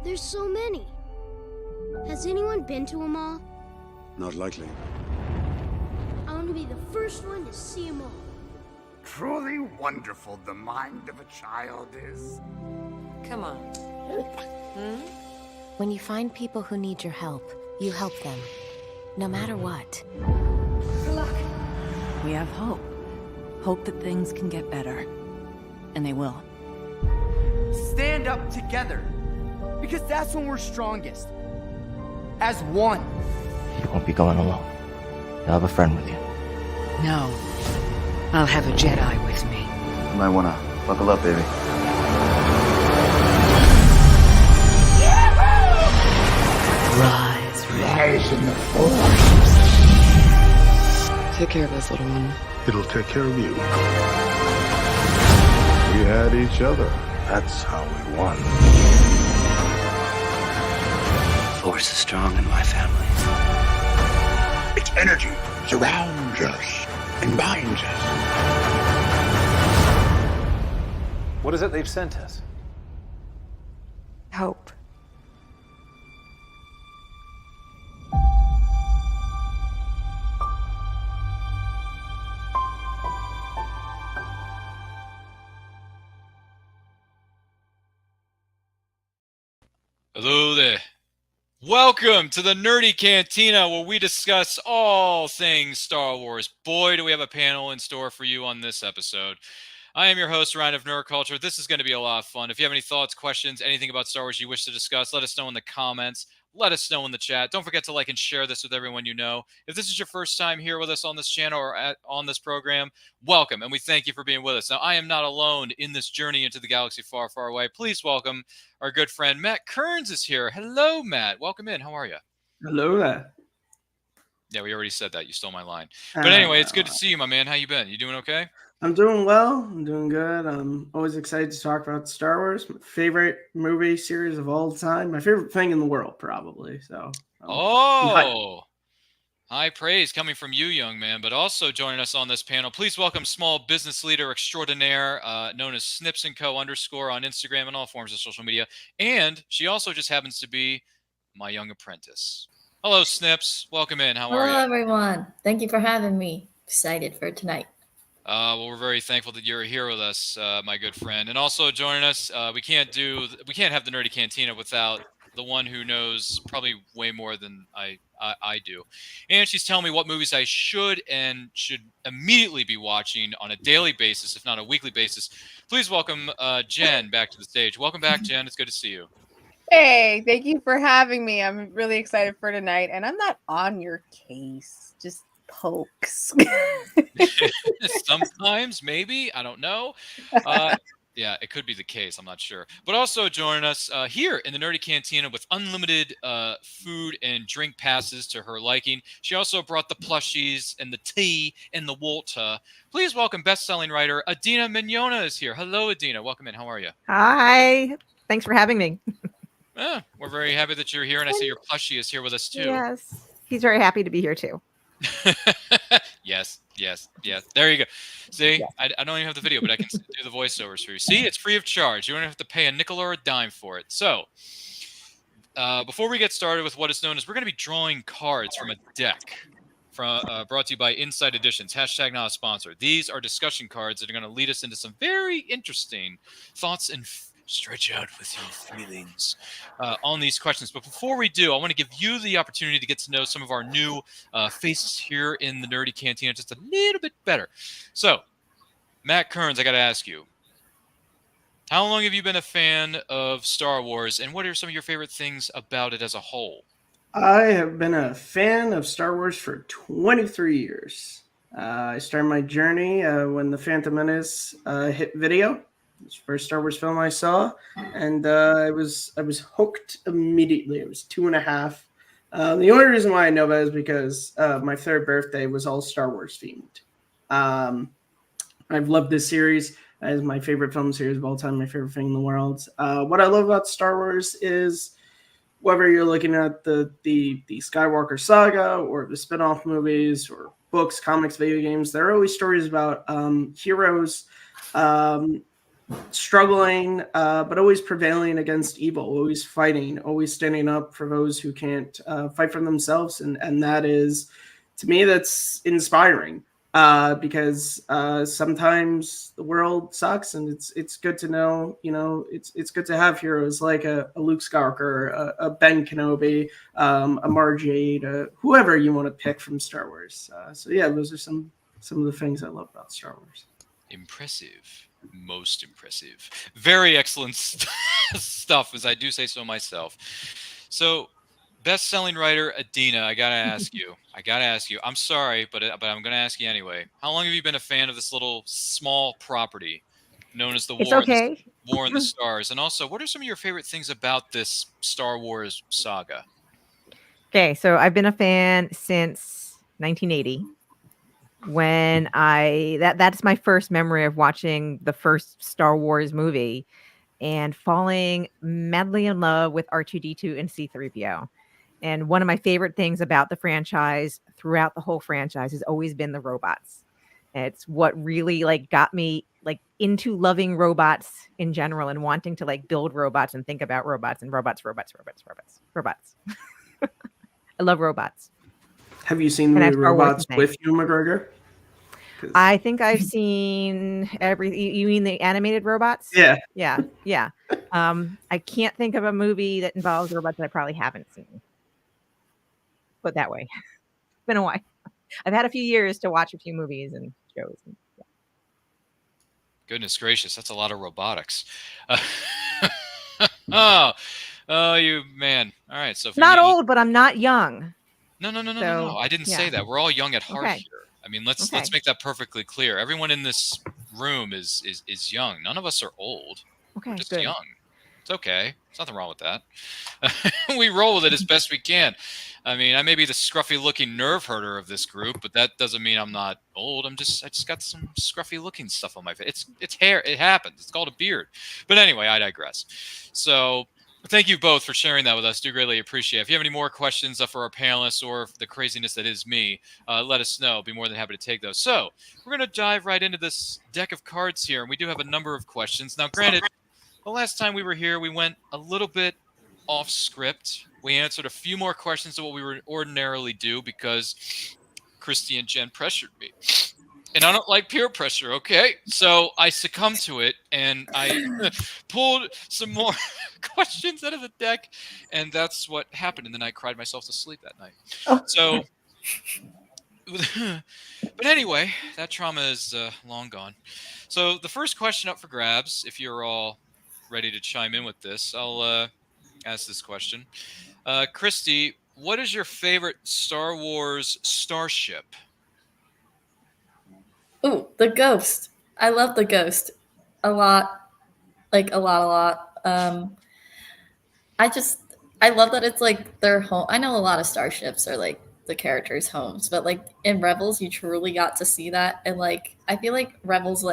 There's so many. Has anyone been to them all? Not likely. I want to be the first one to see them all. Truly wonderful the mind of a child is. Come on. When you find people who need your help, you help them, no matter what. Good luck. We have hope. Hope that things can get better. And they will. Stand up together. Because that's when we're strongest. As one. You won't be going alone. You'll have a friend with you. No. I'll have a Jedi with me. You might wanna buckle up, baby. Rise in the Force. Take care of this little one. It'll take care of you. We had each other. That's how we won. The Force is strong in my family. Its energy surrounds us and binds us. What is it they've sent us? Hope. Hello there. Welcome to the Nerdy Cantina, where we discuss all things Star Wars. Boy, do we have a panel in store for you on this episode. I am your host, Ryan of Nerd Culture. This is going to be a lot of fun. If you have any thoughts, questions, anything about Star Wars you wish to discuss, let us know in the comments. Let us know in the chat. Don't forget to like and share this with everyone you know. If this is your first time here with us on this channel or on this program, welcome, and we thank you for being with us. Now, I am not alone in this journey into the galaxy far, far away. Please welcome our good friend Matt Kearns is here. Hello, Matt. Welcome in. How are you? Hello there. Yeah, we already said that. You stole my line. But anyway, it's good to see you, my man. How you been? You doing okay? I'm doing well. I'm doing good. I'm always excited to talk about Star Wars. My favorite movie series of all time. My favorite thing in the world, probably. So. High praise coming from you, young man. But also joining us on this panel, please welcome small business leader extraordinaire, known as Snips & Co. _ on Instagram and all forms of social media. And she also just happens to be my young apprentice. Hello, Snips. Welcome in. How are you? Hello, everyone. Thank you for having me. Excited for tonight. Well, we're very thankful that you're here with us, my good friend. And also joining us, we can't have the Nerdy Cantina without the one who knows probably way more than I do. And she's telling me what movies I should immediately be watching on a daily basis, if not a weekly basis. Please welcome Jen back to the stage. Welcome back, Jen. It's good to see you. Hey, thank you for having me. I'm really excited for tonight. And I'm not on your case. Just pokes. Sometimes, maybe. I don't know. Yeah, it could be the case. I'm not sure. But also joining us here in the Nerdy Cantina with unlimited food and drink passes to her liking. She also brought the plushies and the tea and the water. Please welcome best-selling writer Adina Mignona is here. Hello, Adina. Welcome in. How are you? Hi. Thanks for having me. We're very happy that you're here, and I see your plushie is here with us too. Yes. He's very happy to be here too. Yes. There you go. See, yes. I don't even have the video, but I can do the voiceovers for you. See, it's free of charge. You don't have to pay a nickel or a dime for it. So, before we get started with what is known as, we're going to be drawing cards from a deck brought to you by Inside Editions. # not a sponsor. These are discussion cards that are going to lead us into some very interesting thoughts and stretch out with your feelings on these questions. But before we do, I want to give you the opportunity to get to know some of our new faces here in the Nerdy Cantina just a little bit better. So, Matt Kearns, I got to ask you, how long have you been a fan of Star Wars, and what are some of your favorite things about it as a whole? I have been a fan of Star Wars for 23 years. I started my journey when The Phantom Menace hit video. It was the first Star Wars film I saw, and I was hooked immediately. It was 2.5. The only reason why I know that is because my third birthday was all Star Wars themed. I've loved this series. It is my favorite film series of all time, my favorite thing in the world. What I love about Star Wars is whether you're looking at the Skywalker saga or the spin-off movies or books, comics, video games, there are always stories about heroes struggling, but always prevailing against evil, always fighting, always standing up for those who can't fight for themselves. And that is, to me, that's inspiring. Because sometimes the world sucks, and it's good to know, it's good to have heroes like a Luke Skywalker, a Ben Kenobi, a Mara Jade, whoever you want to pick from Star Wars. So yeah, those are some of the things I love about Star Wars. Impressive. Most impressive. Very excellent stuff, as I do say so myself. So, best-selling writer Adina, I gotta ask you. I'm sorry, but I'm gonna ask you anyway. How long have you been a fan of this little small property known as the War in the Stars? And also, what are some of your favorite things about this Star Wars saga? Okay, so I've been a fan since 1980. When that's my first memory of watching the first Star Wars movie and falling madly in love with R2-D2 and C-3PO. And one of my favorite things about the franchise throughout the whole franchise has always been the robots. It's what really got me into loving robots in general and wanting to build robots and think about robots and robots. I love robots. Have you seen the robots with Ewan McGregor? I think I've seen You mean the animated robots? Yeah. Yeah. I can't think of a movie that involves robots that I probably haven't seen. Put that way. It's been a while. I've had a few years to watch a few movies and shows. Goodness gracious, that's a lot of robotics. Oh, you man. All right, so not old, but I'm not young. No. I didn't say that. We're all young at heart here. I mean, let's make that perfectly clear. Everyone in this room is young. None of us are old. Okay, We're just good. young. It's okay. There's nothing wrong with that. We roll with it as best we can. I mean, I may be the scruffy-looking nerve herder of this group, but that doesn't mean I'm not old. I just got some scruffy-looking stuff on my face. It's hair. It happens. It's called a beard. But anyway, I digress. So thank you both for sharing that with us. Do greatly appreciate it. If you have any more questions for our panelists or the craziness that is me, let us know. I'll be more than happy to take those. So we're going to dive right into this deck of cards here, and we do have a number of questions. Now, granted, the last time we were here, we went a little bit off script. We answered a few more questions than what we would ordinarily do because Christie and Jenn pressured me. And I don't like peer pressure, okay? So I succumbed to it, and I pulled some more questions out of the deck, and that's what happened. And then I cried myself to sleep that night. Oh. So, but anyway, that trauma is long gone. So the first question up for grabs, if you're all ready to chime in with this, I'll ask this question. Christie, what is your favorite Star Wars starship? Ooh, the Ghost. I love the Ghost a lot. A lot. I love that it's their home. I know a lot of starships are the characters' homes, but in Rebels, you truly got to see that. And I feel like Rebels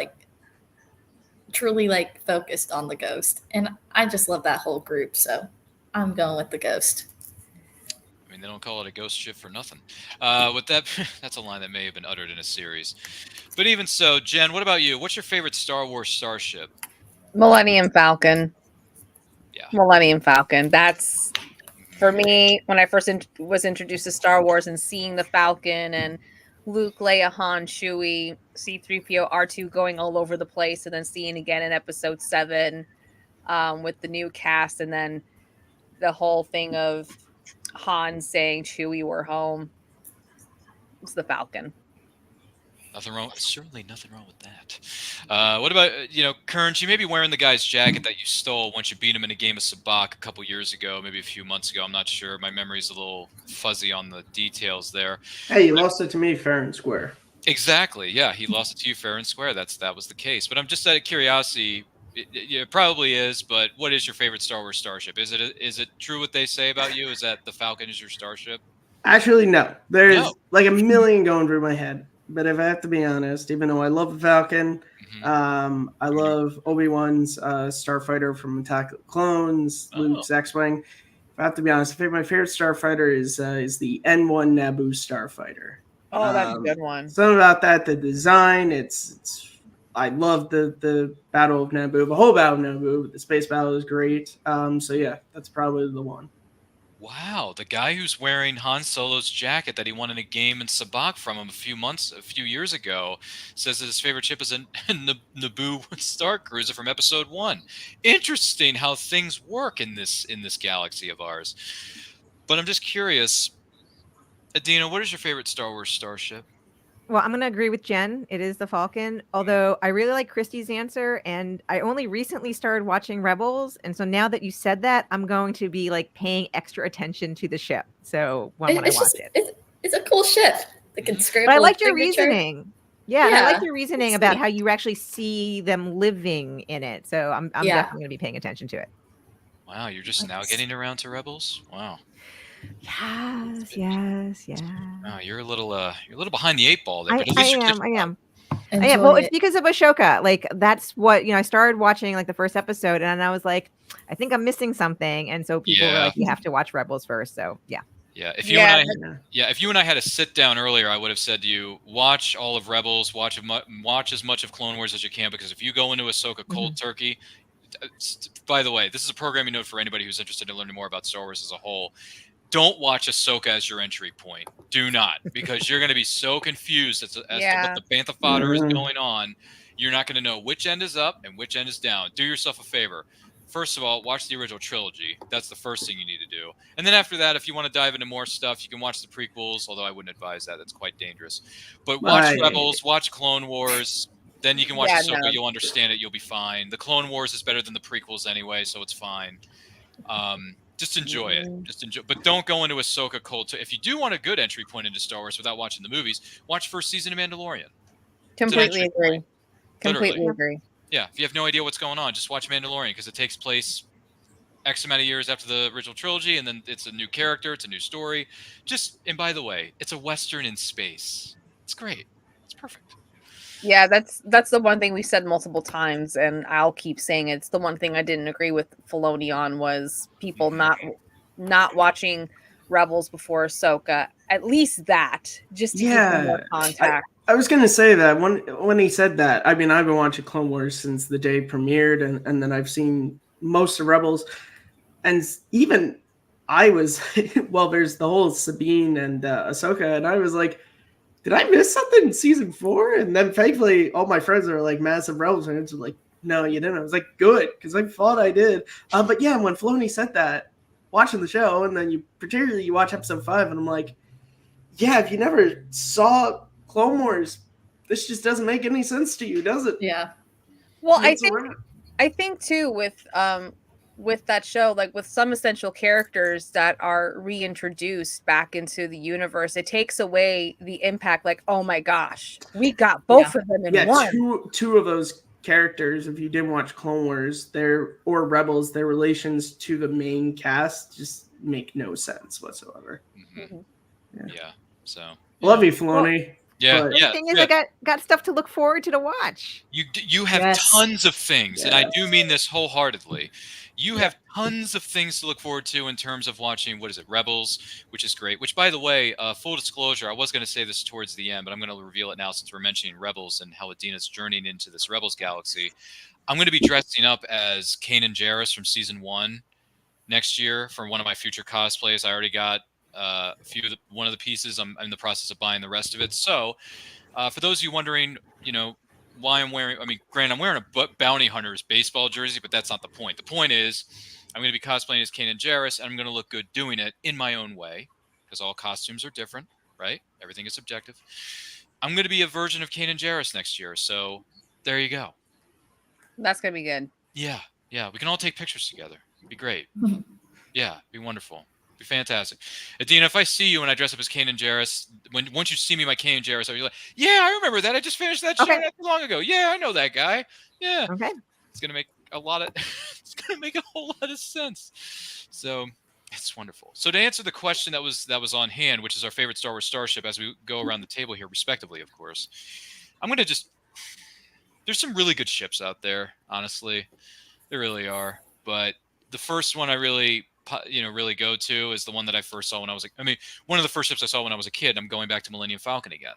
truly focused on the Ghost. And I just love that whole group. So I'm going with the Ghost. I mean, they don't call it a ghost ship for nothing. With that, that's a line that may have been uttered in a series. But even so, Jen, what about you? What's your favorite Star Wars starship? Millennium Falcon. Yeah. Millennium Falcon. That's, for me, when I first was introduced to Star Wars and seeing the Falcon and Luke, Leia, Han, Chewie, C-3PO, R2 going all over the place, and then seeing again in Episode 7 with the new cast, and then the whole thing of Han saying, Chewie, we're home. It's the Falcon. Nothing wrong. Certainly nothing wrong with that. What about, Kearns, you may be wearing the guy's jacket that you stole once you beat him in a game of Sabacc a couple years ago, maybe a few months ago. I'm not sure. My memory's a little fuzzy on the details there. Hey, you lost it to me fair and square. Exactly. Yeah, he lost it to you fair and square. That was the case. But I'm just out of curiosity. It probably is, but what is your favorite Star Wars starship? Is it true what they say about you? Is that the Falcon is your starship? Actually, no. There's a million going through my head. But if I have to be honest, even though I love the Falcon, I love Obi-Wan's starfighter from Attack of the Clones, Luke's X-Wing. If I have to be honest, my favorite starfighter is the N1 Naboo starfighter. Oh, that's a good one. Something about that, the design, it's I love the Battle of Naboo, the whole Battle of Naboo. The space battle is great. So yeah, that's probably the one. Wow, the guy who's wearing Han Solo's jacket that he won in a game in Sabak from him a few years ago says that his favorite ship is a Naboo Star Cruiser from Episode 1. Interesting how things work in this galaxy of ours. But I'm just curious, Adina, what is your favorite Star Wars starship? Well, I'm going to agree with Jen. It is the Falcon. Although I really like Christie's answer, and I only recently started watching Rebels, and so now that you said that, I'm going to be like paying extra attention to the ship. So when I watch it, it's a cool ship. The conscript. But I liked your reasoning. Yeah, and I like your reasoning It's about sweet. how you actually see them living in it. So I'm definitely going to be paying attention to it. Wow, you're just now getting around to Rebels? Wow. Yes. Wow, you're a little behind the eight ball there. But at I least am. Well, it's because of Ashoka. Like that's what I started watching like the first episode, and I was like, I think I'm missing something, and so people were like, you have to watch Rebels first. So yeah. Yeah, if you and I had a sit down earlier, I would have said to you, watch all of Rebels, watch as much of Clone Wars as you can, because if you go into Ahsoka cold turkey, by the way, this is a programming note for anybody who's interested in learning more about Star Wars as a whole. Don't watch Ahsoka as your entry point. Do not, because you're going to be so confused as to what the bantha fodder is going on. You're not going to know which end is up and which end is down. Do yourself a favor. First of all, watch the original trilogy. That's the first thing you need to do. And then after that, if you want to dive into more stuff, you can watch the prequels, although I wouldn't advise that. That's quite dangerous. But watch Rebels, watch Clone Wars. Then you can watch Ahsoka. No. You'll understand it. You'll be fine. The Clone Wars is better than the prequels anyway, so it's fine. Just enjoy it. But don't go into Ahsoka cold. If you do want a good entry point into Star Wars without watching the movies, watch first season of Mandalorian. Completely agree. Completely agree. Yeah, if you have no idea what's going on, just watch Mandalorian, because it takes place X amount of years after the original trilogy, and then it's a new character, it's a new story. And by the way, it's a Western in space. It's great. It's perfect. Yeah, that's the one thing we said multiple times, and I'll keep saying it. It's the one thing I didn't agree with Filoni on was people not watching Rebels before Ahsoka. At least that, just to give more contact. I was going to say that when he said that, I mean, I've been watching Clone Wars since the day it premiered, and then I've seen most of Rebels. And even I was, well, there's the whole Sabine and Ahsoka, and I was like, did I miss something in season 4? And then thankfully, all my friends are like massive Rebels fans. Were like, no, you didn't. I was like, good, because I thought I did. But yeah, when Filoni said that, watching the show, and then you watch episode 5, and I'm like, yeah, if you never saw Clone Wars, this just doesn't make any sense to you, does it? Yeah. Well, I think too with that show, like with some essential characters that are reintroduced back into the universe, it takes away the impact. Like, oh my gosh, we got both of them in one. Two of those characters, if you didn't watch Clone Wars, or Rebels, their relations to the main cast just make no sense whatsoever. Mm-hmm. Yeah. So love you, Filoni. Well, yeah, the thing is, I got stuff to look forward to watch. You have tons of things, and I do mean this wholeheartedly. You have tons of things to look forward to in terms of watching, Rebels, which is great. Which, by the way, full disclosure, I was going to say this towards the end, but I'm going to reveal it now since we're mentioning Rebels and how Adina's journeying into this Rebels galaxy. I'm going to be dressing up as Kanan Jarrus from season 1 next year for one of my future cosplays. I already got one of the pieces. I'm in the process of buying the rest of it. So for those of you wondering, why I'm wearing, granted, I'm wearing a bounty hunter's baseball jersey, but that's not the point. The point is I'm going to be cosplaying as Kanan Jarrus, and I'm going to look good doing it in my own way, because all costumes are different, right? Everything is subjective. I'm going to be a version of Kanan Jarrus next year. So there you go. That's going to be good. Yeah. We can all take pictures together. It'd be great. Yeah, be wonderful. Be fantastic. Adina, if I see you and I dress up as Kanan Jarrus, once you see me, my Kanan Jarrus, I'll be like, yeah, I remember that. I just finished that show not too long ago. Yeah, I know that guy. Yeah. Okay. It's gonna make a whole lot of sense. So it's wonderful. So to answer the question that was on hand, which is our favorite Star Wars starship, as we go around the table here, respectively, of course, I'm gonna there's some really good ships out there, honestly. There really are. But the first one I really go to is the one that I first saw when I was one of the first ships I saw when I was a kid. I'm going back to Millennium Falcon again,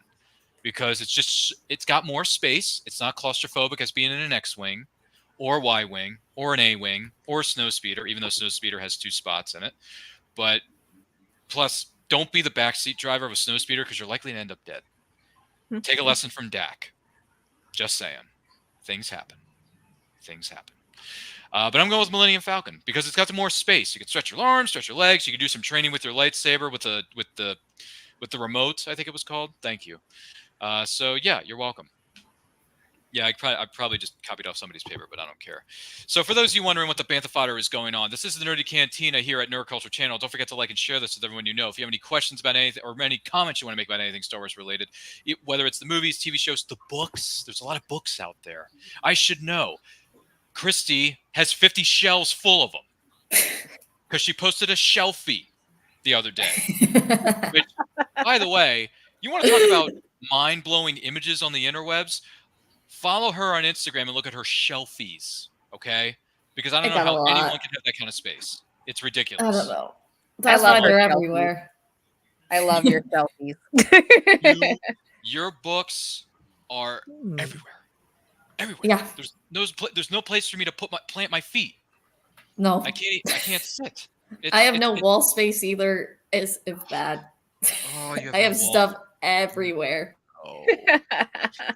because it's got more space. It's not claustrophobic as being in an X-wing or Y-wing or an A-wing or a snowspeeder, even though snowspeeder has 2 spots in it. But plus, don't be the backseat driver of a snowspeeder because you're likely to end up dead. Take a lesson from Dak. Just saying. Things happen. But I'm going with Millennium Falcon because it's got the more space. You can stretch your arms, stretch your legs. You can do some training with your lightsaber with the remote, I think it was called. Thank you. So yeah, you're welcome. Yeah, I probably just copied off somebody's paper, but I don't care. So for those of you wondering what the Bantha Fodder is going on, this is the Nerdy Cantina here at Nerd Culture Channel. Don't forget to like and share this with everyone you know. If you have any questions about anything or any comments you want to make about anything Star Wars related, whether it's the movies, TV shows, the books, there's a lot of books out there. I should know. Christie has 50 shelves full of them because she posted a shelfie the other day. Which, by the way, you want to talk about mind-blowing images on the interwebs? Follow her on Instagram and look at her shelfies, okay? Because I don't know how anyone can have that kind of space. It's ridiculous. I don't know. That's why they're everywhere. I love your selfies. Your books are everywhere. Everywhere. Yeah. There's no place for me to plant my feet. No. I can't sit. I have no wall space either. It's bad. Oh, I have stuff everywhere. Oh.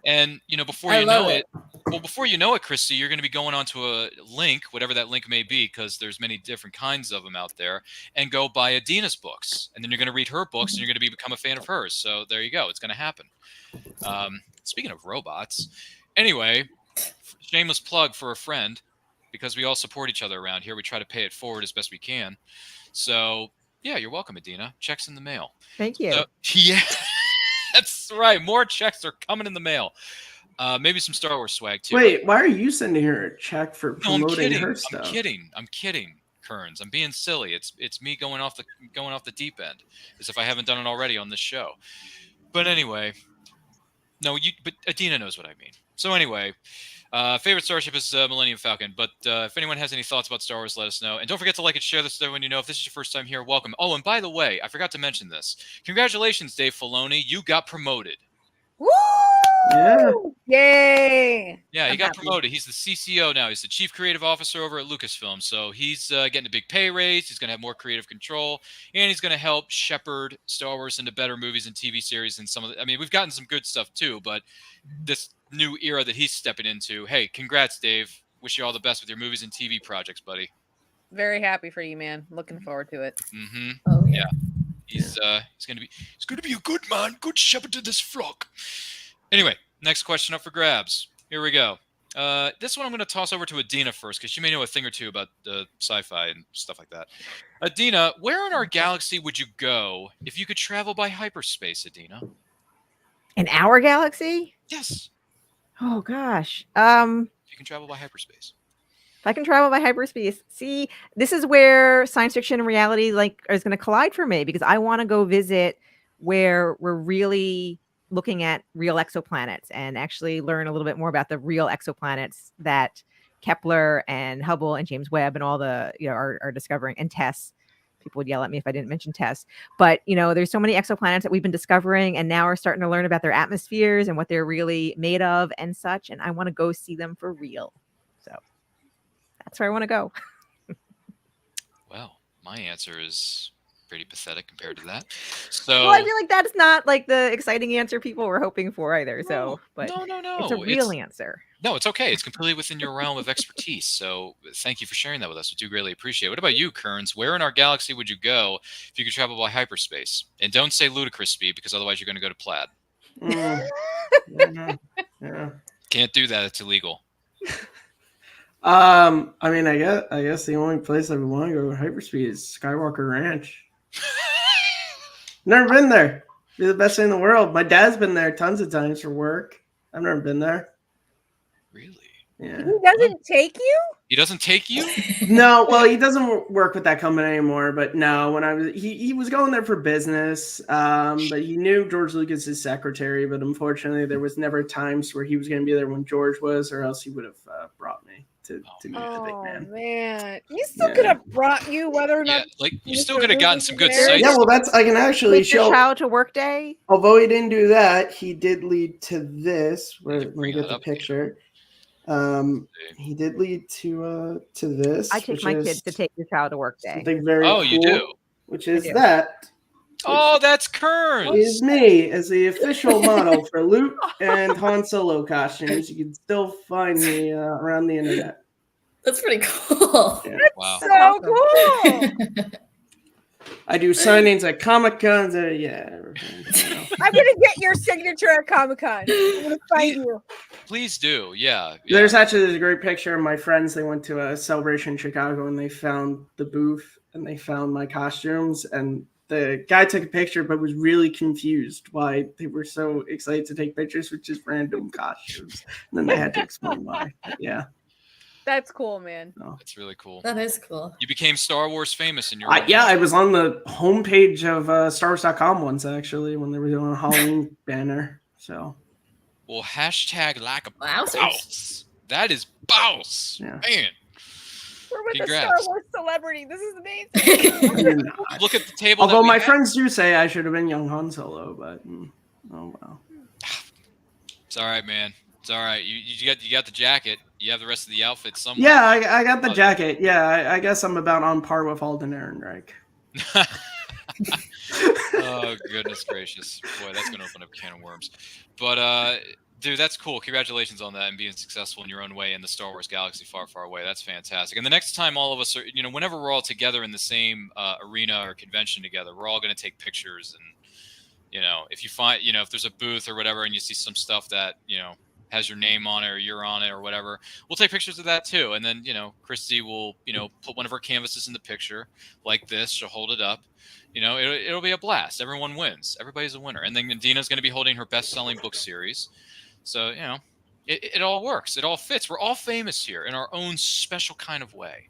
And before you know it, Christy, you're going to be going onto a link, whatever that link may be, because there's many different kinds of them out there, and go buy Adina's books, and then you're going to read her books, and you're going to become a fan of hers. So there you go. It's going to happen. Speaking of robots, anyway, shameless plug for a friend, because we all support each other around here. We try to pay it forward as best we can. So yeah, you're welcome, Adina. Checks in the mail. Thank you. Yeah. That's right. More checks are coming in the mail. Maybe some Star Wars swag too. Wait, why are you sending her a check for promoting her stuff? I'm kidding, Kearns. I'm being silly. It's me going off the deep end, as if I haven't done it already on this show. But anyway, but Adina knows what I mean. So anyway, favorite starship is Millennium Falcon. But if anyone has any thoughts about Star Wars, let us know. And don't forget to like and share this with everyone you know. If this is your first time here, welcome. Oh, and by the way, I forgot to mention this. Congratulations, Dave Filoni. You got promoted. Woo! Yeah. Yay! Yeah, he got promoted. He's the CCO now. He's the Chief Creative Officer over at Lucasfilm. So he's getting a big pay raise. He's going to have more creative control. And he's going to help shepherd Star Wars into better movies and TV series. And we've gotten some good stuff too. But this new era that he's stepping into, hey, congrats, Dave. Wish you all the best with your movies and TV projects, buddy. Very happy for you, man. Looking forward to it. Mm-hmm. Oh, yeah. He's going to be a good man, good shepherd to this flock. Anyway, next question up for grabs. Here we go. This one I'm going to toss over to Adina first, because she may know a thing or two about sci-fi and stuff like that. Adina, where in our galaxy would you go if you could travel by hyperspace, Adina? In our galaxy? Yes. Oh gosh. If you can travel by hyperspace. If I can travel by hyperspace, see, this is where science fiction and reality is going to collide for me, because I want to go visit where we're really looking at real exoplanets and actually learn a little bit more about the real exoplanets that Kepler and Hubble and James Webb and all the are discovering, and TESS. People would yell at me if I didn't mention TESS. But there's so many exoplanets that we've been discovering, and now we're starting to learn about their atmospheres and what they're really made of and such. And I want to go see them for real. So that's where I want to go. Well, my answer is pretty pathetic compared to that. So well, I feel like that's not like the exciting answer people were hoping for either. No, it's a real answer. No, it's okay. It's completely within your realm of expertise. So thank you for sharing that with us. We do greatly appreciate it. What about you, Kearns? Where in our galaxy would you go if you could travel by hyperspace? And don't say ludicrous speed, because otherwise you're going to go to Plaid. Yeah. Can't do that. It's illegal. I guess the only place I would want to go to hyperspeed is Skywalker Ranch. Never been there. Be the best thing in the world. My dad's been there tons of times for work. I've never been there. Really? Yeah. He doesn't take you? He doesn't take you? No, well, he doesn't work with that company anymore. But no, when he was going there for business. But he knew George Lucas's secretary. But unfortunately, there was never times where he was going to be there when George was, or else he would have brought me. to meet the big Oh man. man, you still could have brought you whether or not. Like you still could have gotten some good there. sights. Yeah, well, I can actually Take your show. child to work day. Although he didn't do that, he did lead to this. Let me get the up picture. He did lead to this. I take my kids to take your child to work day. Something very Oh, cool, you do? which is do. that Oh, that's Kearns. is me as the official model for Luke and Han Solo costumes. You can still find me around the internet. That's pretty cool. Yeah. Wow. So cool. I do signings at Comic Cons. Yeah. I'm gonna get your signature at Comic-Con. I'm gonna find you. Please do. Yeah. There's actually this great picture of my friends. They went to a celebration in Chicago and they found the booth and they found my costumes. And the guy took a picture but was really confused why they were so excited to take pictures with just random costumes. And then they had to explain why. But yeah. That's cool, man. That's really cool. That is cool. You became Star Wars famous in your Yeah, I was on the homepage of StarWars.com once, actually, when they were doing a Halloween banner. So, well, hashtag lack of Wowzers. bounce. That is bounce. Yeah. Man. We're with Congrats. a Star Wars celebrity. This is amazing. you're not. Look at the table. Although that we my have. friends do say I should have been young Han Solo, but oh well. It's all right, man. It's all right. You got the jacket. You have the rest of the outfit somewhere. Yeah, I got the jacket. Yeah, I guess I'm about on par with Alden Ehrenreich. Oh, goodness gracious. Boy, that's going to open up a can of worms. But, dude, that's cool. Congratulations on that and being successful in your own way in the Star Wars galaxy far, far away. That's fantastic. And the next time all of us are, whenever we're all together in the same arena or convention together, we're all going to take pictures. And, if you find, if there's a booth or whatever and you see some stuff that, has your name on it or you're on it or whatever, we'll take pictures of that too. And then, Christy will, put one of her canvases in the picture like this. She'll hold it up. It'll be a blast. Everyone wins. Everybody's a winner. And then Dina's going to be holding her best-selling book series. So, it all works. It all fits. We're all famous here in our own special kind of way.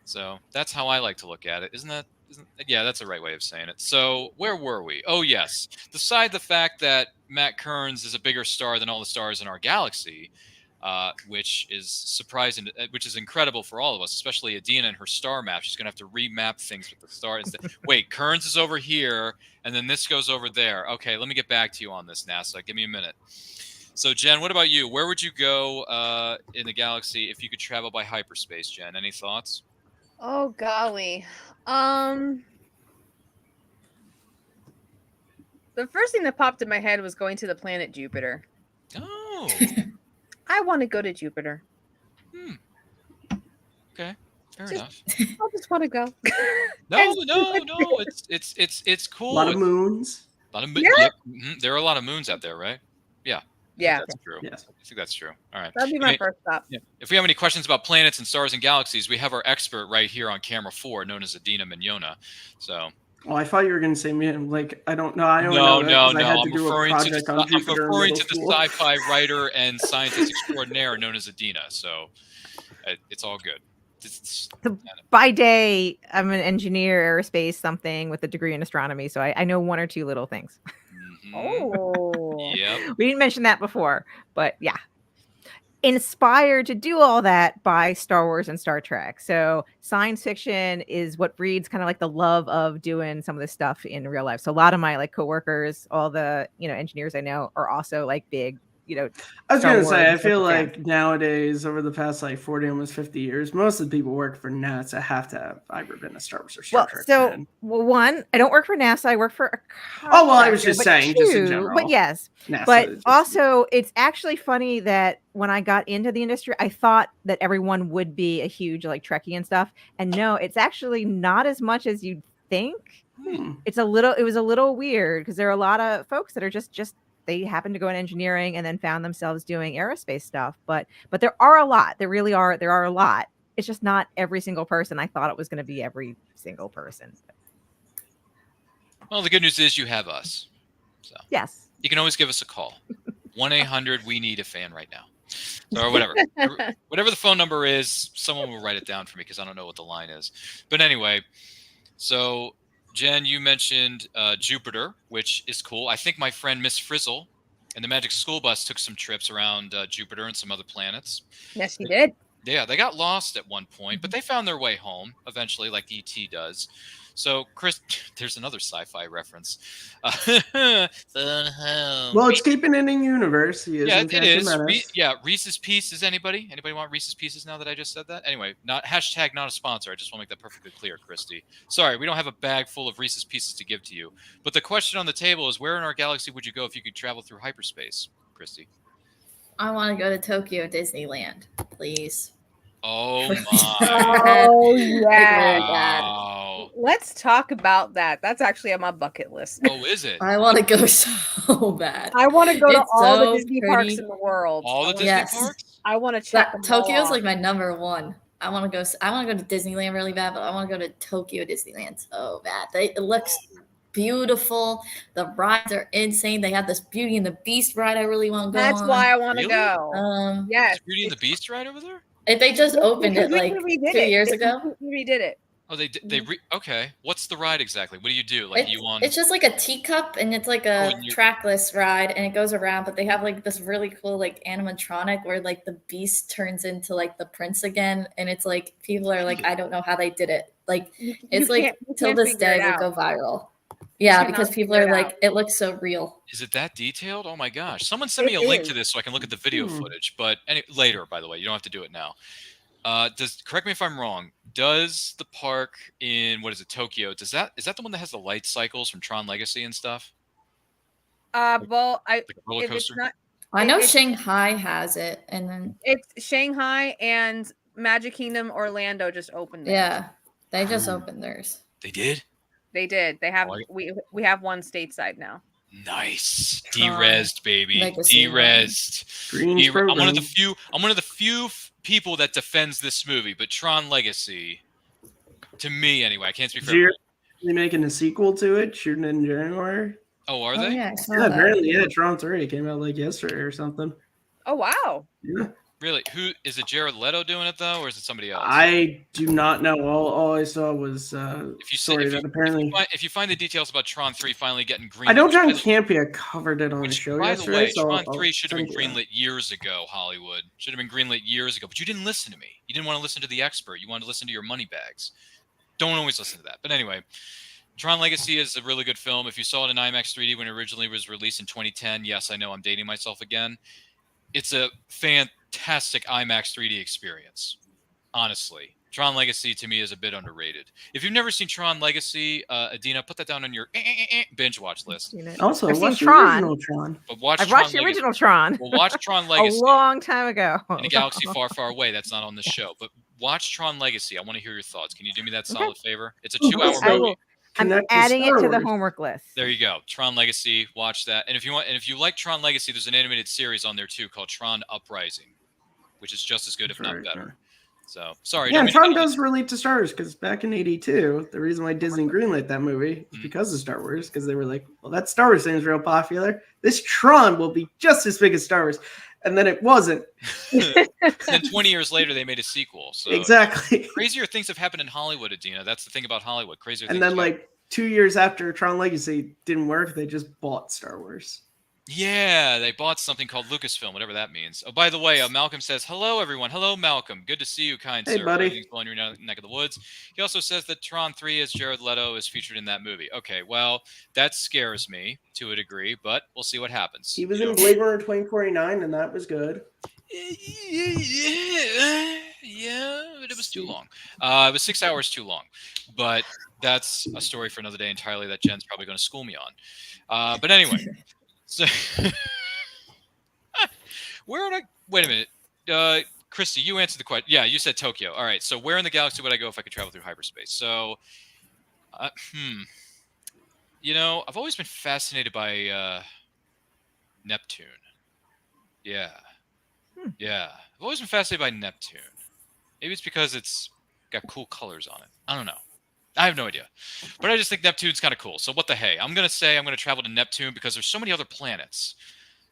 So that's how I like to look at it. Yeah, that's the right way of saying it. So where were we? Oh, yes. Beside the fact that Matt Kearns is a bigger star than all the stars in our galaxy, which is surprising, which is incredible for all of us, especially Adina and her star map. She's going to have to remap things with the star. Wait, Kearns is over here, and then this goes over there. Okay, let me get back to you on this, NASA. Give me a minute. So, Jen, what about you? Where would you go in the galaxy if you could travel by hyperspace, Jen? Any thoughts? Oh golly. The first thing that popped in my head was going to the planet Jupiter. Oh. I want to go to Jupiter. Okay. Fair enough. I just want to go. No. It's cool. A lot of moons. Yeah. Yep. There are a lot of moons out there, right? Yeah. Yeah. That's true. Yes. I think that's true. All right. That'd be my first stop. Yeah. If we have any questions about planets and stars and galaxies, we have our expert right here on camera 4, known as Adina Mignona. So. Oh, I thought you were going to say me. Like, I don't know. I don't No. know. I'm referring to the sci-fi writer and scientist extraordinaire known as Adina. So it's all good. By day, I'm an engineer, aerospace, something with a degree in astronomy. So I know one or two little things. Oh. Yep. We didn't mention that before, but yeah. Inspired to do all that by Star Wars and Star Trek. So science fiction is what breeds kind of like the love of doing some of this stuff in real life. So a lot of my coworkers, all the, engineers I know are also big, I was going to say, I feel fans. like nowadays, over the past 40, almost 50 years, most of the people work for NASA have to have either been a Star Wars or Star Trek fan. One, I don't work for NASA. I work for a Oh, well, I was just contractor, saying, just in general. But yes. NASA but is just- also, it's actually funny that when I got into the industry, I thought that everyone would be a huge Trekkie and stuff. And no, it's actually not as much as you'd think. It was a little weird because there are a lot of folks that are just they happen to go in engineering and then found themselves doing aerospace stuff. But there are a lot. There really are. There are a lot. It's just not every single person. I thought it was going to be every single person. Well, the good news is you have us. So yes. You can always give us a call. 1-800-WE-NEED-A-FAN right now. Or whatever. Whatever the phone number is, someone will write it down for me because I don't know what the line is. But anyway, so Jen, you mentioned Jupiter, which is cool. I think my friend Miss Frizzle and the Magic School Bus took some trips around Jupiter and some other planets. Yes, she did. Yeah, they got lost at one point, but they found their way home eventually, like E.T. does. So, Chris, there's another sci-fi reference. Well, it's keeping it in universe. He is in it is. Phantom Menace. Reese's Pieces. Anybody want Reese's Pieces now that I just said that? Anyway, not a sponsor. I just want to make that perfectly clear, Christy. Sorry, we don't have a bag full of Reese's Pieces to give to you. But the question on the table is, where in our galaxy would you go if you could travel through hyperspace, Christy? I want to go to Tokyo Disneyland, please. Oh my! Oh yeah! Wow. Let's talk about that. That's actually on my bucket list. Oh, is it? I want to go so bad. I want to go to all so the Disney parks in the world. All the Disney parks? I want to check them Tokyo's all like my number one. I want to go to Disneyland really bad, but I want to go to Tokyo Disneyland so bad. It looks beautiful. The rides are insane. They have this Beauty and the Beast ride I really want to go That's on. why I want to go. Yes. Is Beauty and the Beast right over there? They just opened it like 2 years ago. We redid it. Oh, okay. What's the ride exactly? What do you do? Like It's just like a teacup, and it's like a trackless ride, and it goes around. But they have like this really cool like animatronic where like the beast turns into like the prince again, and it's like people are like, I don't know how they did it. Like it's like till this day would go viral. Yeah, because people are like, it looks so real. Is it that detailed? Oh my gosh! Someone send me a link to this so I can look at the video footage. But later, by the way, you don't have to do it now. Correct me if I'm wrong. Does the park in Tokyo? Is that the one that has the light cycles from Tron Legacy and stuff? Well, like a roller coaster. I know Shanghai has it, and then it's Shanghai and Magic Kingdom Orlando just opened. Yeah, they just opened theirs. They did. They did. They have. We have one stateside now. Nice. De-resed, baby. Legacy. De-resed. I'm one of the few people that defends this movie, but Tron Legacy, to me anyway, I can't speak for everyone. They're making a sequel to it, shooting in January. Oh, are they? Yeah, apparently, Tron 3 came out like yesterday or something. Oh, wow. Yeah. Really? Who is it? Jared Leto doing it though, or is it somebody else? I do not know. All I saw was if you find the details about Tron 3 finally getting green. I know John Campea covered it on the show yesterday. By the way, Tron 3 should have been greenlit years ago. Hollywood should have been greenlit years ago, but you didn't listen to me. You didn't want to listen to the expert. You wanted to listen to your money bags. Don't always listen to that. But anyway, Tron Legacy is a really good film. If you saw it in IMAX 3D when it originally was released in 2010, yes, I know I'm dating myself again. It's a fantastic IMAX 3D experience. Honestly, Tron Legacy to me is a bit underrated. If you've never seen Tron Legacy, Adina, put that down on your binge watch list. Also, watch the original Tron. But watch I've watched the original Tron. Well, watch Tron Legacy a long time ago. in a galaxy far, far away. That's not on this show. But watch Tron Legacy. I want to hear your thoughts. Can you do me that solid favor? It's a 2-hour movie. I'm adding it to the homework list. There you go. Tron Legacy. Watch that. And if you like Tron Legacy, there's an animated series on there too called Tron Uprising, which is just as good, if not better. So sorry. Yeah, Tron does relate to Star Wars because back in '82, the reason why Disney greenlit that movie is because of Star Wars. Because they were like, well, that Star Wars thing is real popular. This Tron will be just as big as Star Wars. And then it wasn't. And then 20 years later, they made a sequel. So exactly. Crazier things have happened in Hollywood, Adina. That's the thing about Hollywood. Crazier and things. And then, like 2 years after Tron Legacy didn't work, they just bought Star Wars. Yeah, they bought something called Lucasfilm, whatever that means. Oh, by the way, Malcolm says, hello, everyone. Hello, Malcolm. Good to see you, kind hey, sir. Buddy. Everything's going in your neck of the woods. He also says that Tron 3 as Jared Leto is featured in that movie. Okay, well, that scares me to a degree, but we'll see what happens. He was in Blade Runner 2049, and that was good. Yeah, but it was too long. It was 6 hours too long. But that's a story for another day entirely that Jen's probably going to school me on. But anyway. So, wait a minute. Christy, you answered the question. Yeah, you said Tokyo. All right. So where in the galaxy would I go if I could travel through hyperspace? So, you know, I've always been fascinated by Neptune. Yeah. Yeah. I've always been fascinated by Neptune. Maybe it's because it's got cool colors on it. I don't know. I have no idea. But I just think Neptune's kind of cool. So what the hey? I'm going to travel to Neptune because there's so many other planets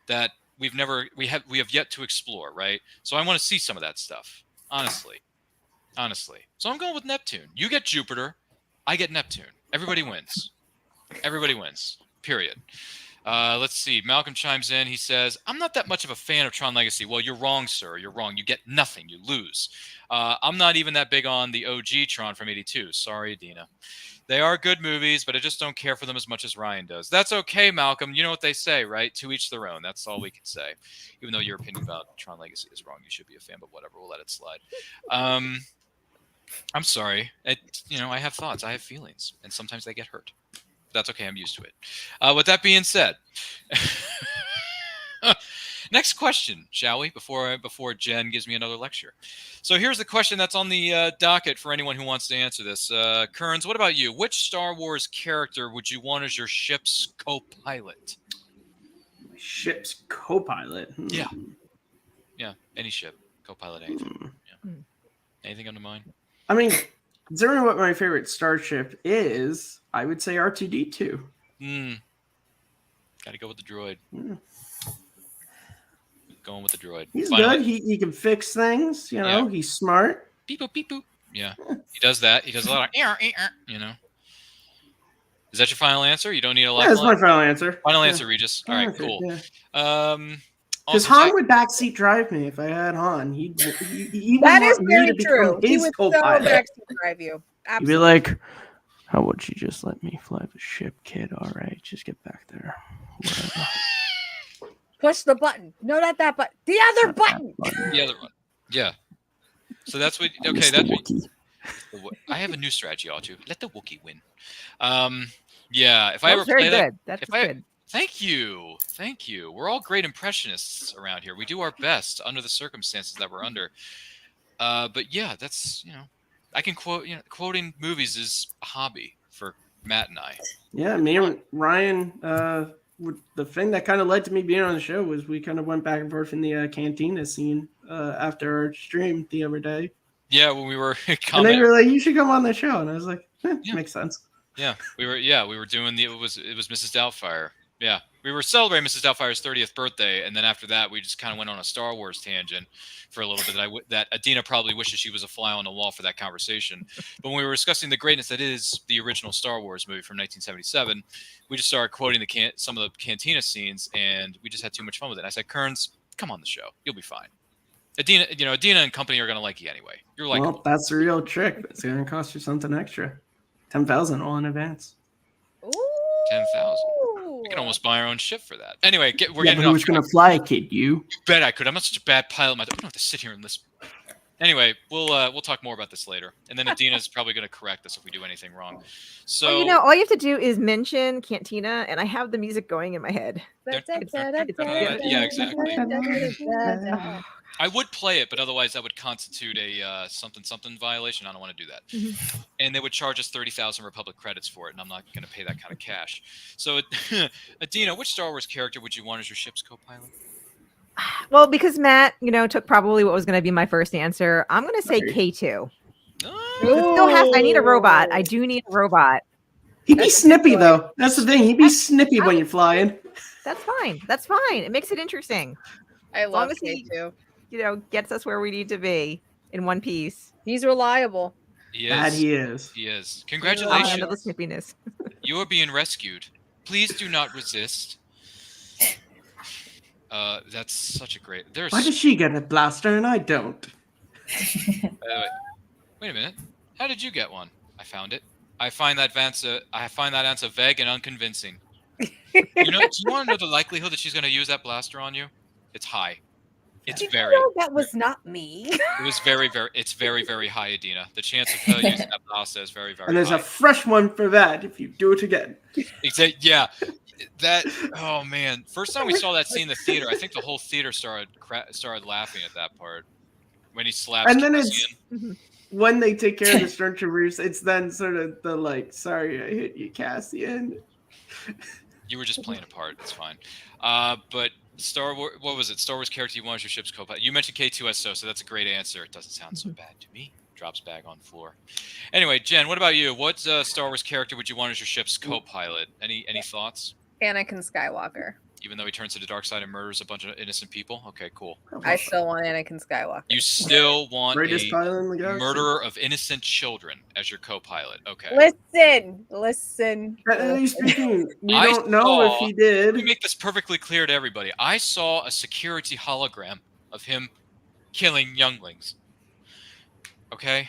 that we have yet to explore, right? So I want to see some of that stuff. Honestly. So I'm going with Neptune. You get Jupiter, I get Neptune. Everybody wins. Period. Let's see. Malcolm chimes in. He says, I'm not that much of a fan of Tron Legacy. Well, you're wrong, sir. You're wrong. You get nothing. You lose. I'm not even that big on the OG Tron from 82. Sorry, Adina. They are good movies, but I just don't care for them as much as Ryan does. That's okay, Malcolm. You know what they say, right? To each their own. That's all we can say. Even though your opinion about Tron Legacy is wrong, you should be a fan, but whatever. We'll let it slide. I'm sorry. I have thoughts. I have feelings, and sometimes they get hurt. That's okay. I'm used to it. With that being said, next question, shall we? Before Jen gives me another lecture. So here's the question that's on the docket for anyone who wants to answer this. Kearns, what about you? Which Star Wars character would you want as your ship's co-pilot? Ship's co-pilot? Yeah. Yeah, any ship. Co-pilot anything. Yeah. Anything on the mind? I mean, considering what my favorite starship is, I would say R2-D2. Got to go with the droid. Going with the droid. He's good. He can fix things. He's smart. Beep boop, beep boop. Yeah, he does that. He does a lot of Is that your final answer? You don't need a lot. Yeah, that's my final answer. Final answer, Regis. All right, cool. Because Han would backseat drive me if I had Han. He that is very true. He would so backseat drive you. Absolutely. He'd be like, how would you just let me fly the ship, kid? All right, just get back there. Whatever. Push the button. No, not that button. The other button. The other one. Yeah. So that's what. Okay, that's what. I have a new strategy, all too. Let the Wookiee win. Yeah. If I ever play that, that's good. Thank you. We're all great impressionists around here. We do our best under the circumstances that we're under. But yeah, that's I can quote. Quoting movies is a hobby for Matt and I. Yeah, me and Ryan. The thing that kind of led to me being on the show was we kind of went back and forth in the cantina scene after our stream the other day. Yeah, when we were and they were like, "You should come on the show," and I was like, "Makes sense." Yeah, we were doing it was Mrs. Doubtfire. Yeah, we were celebrating Mrs. Doubtfire's 30th birthday, and then after that, we just kind of went on a Star Wars tangent for a little bit. That Adina probably wishes she was a fly on the wall for that conversation. But when we were discussing the greatness that is the original Star Wars movie from 1977, we just started quoting some of the cantina scenes, and we just had too much fun with it. And I said, "Kearns, come on the show. You'll be fine. Adina and company are going to like you anyway. You're like, well, that's the real trick. It's going to cost you something extra. 10,000 all in advance. Ooh. 10,000. We can almost buy our own ship for that. Anyway, we're getting. But who's going to fly, kid? You bet I could. I'm not such a bad pilot. I don't have to sit here and listen. Anyway, we'll talk more about this later, and then Adina's probably going to correct us if we do anything wrong. So well, all you have to do is mention Cantina, and I have the music going in my head. Yeah, exactly. I would play it, but otherwise that would constitute a something violation. I don't want to do that. Mm-hmm. And they would charge us 30,000 Republic credits for it, and I'm not going to pay that kind of cash. So, Adina, which Star Wars character would you want as your ship's co-pilot? Well, because Matt, took probably what was going to be my first answer, I'm going to say K2. I need a robot. I do need a robot. He'd be snippy, though. That's the thing. He'd be snippy when you're flying. That's fine. It makes it interesting. I love K2. Gets us where we need to be in one piece. He's reliable. He is. That he is. He is. Congratulations. Handle the snippiness. You are being rescued. Please do not resist. That's such a great. Why does she get a blaster and I don't? Wait a minute. How did you get one? I found it. I find that answer vague and unconvincing. Do you want to know the likelihood that she's going to use that blaster on you? It's high. It's very. That was not me. It was very, very. It's very, very high, Adina. The chance of her using that blaster is very, very. And there's high. a fresh one for that if you do it again. Exactly. Yeah. That. Oh man! First time we saw that scene in the theater, I think the whole theater started laughing at that part when he slaps. And then it's when they take care of the stormtroopers. It's then sort of the sorry, I hit you, Cassian. You were just playing a part. It's fine. But Star Wars. What was it? Star Wars character you want as your ship's co-pilot? You mentioned K2SO, so that's a great answer. It doesn't sound so bad to me. Drops bag on floor. Anyway, Jen, what about you? What Star Wars character would you want as your ship's co-pilot? Any thoughts? Anakin Skywalker. even though he turns to the dark side and murders a bunch of innocent people. Okay, cool. I still want Anakin Skywalker. You still want Greatest a pilot in the galaxy. murderer of innocent children as your co-pilot. Okay. Listen. Technically speaking, we I don't know if saw- he did. Let me make this perfectly clear to everybody. I saw a security hologram of him killing younglings. Okay?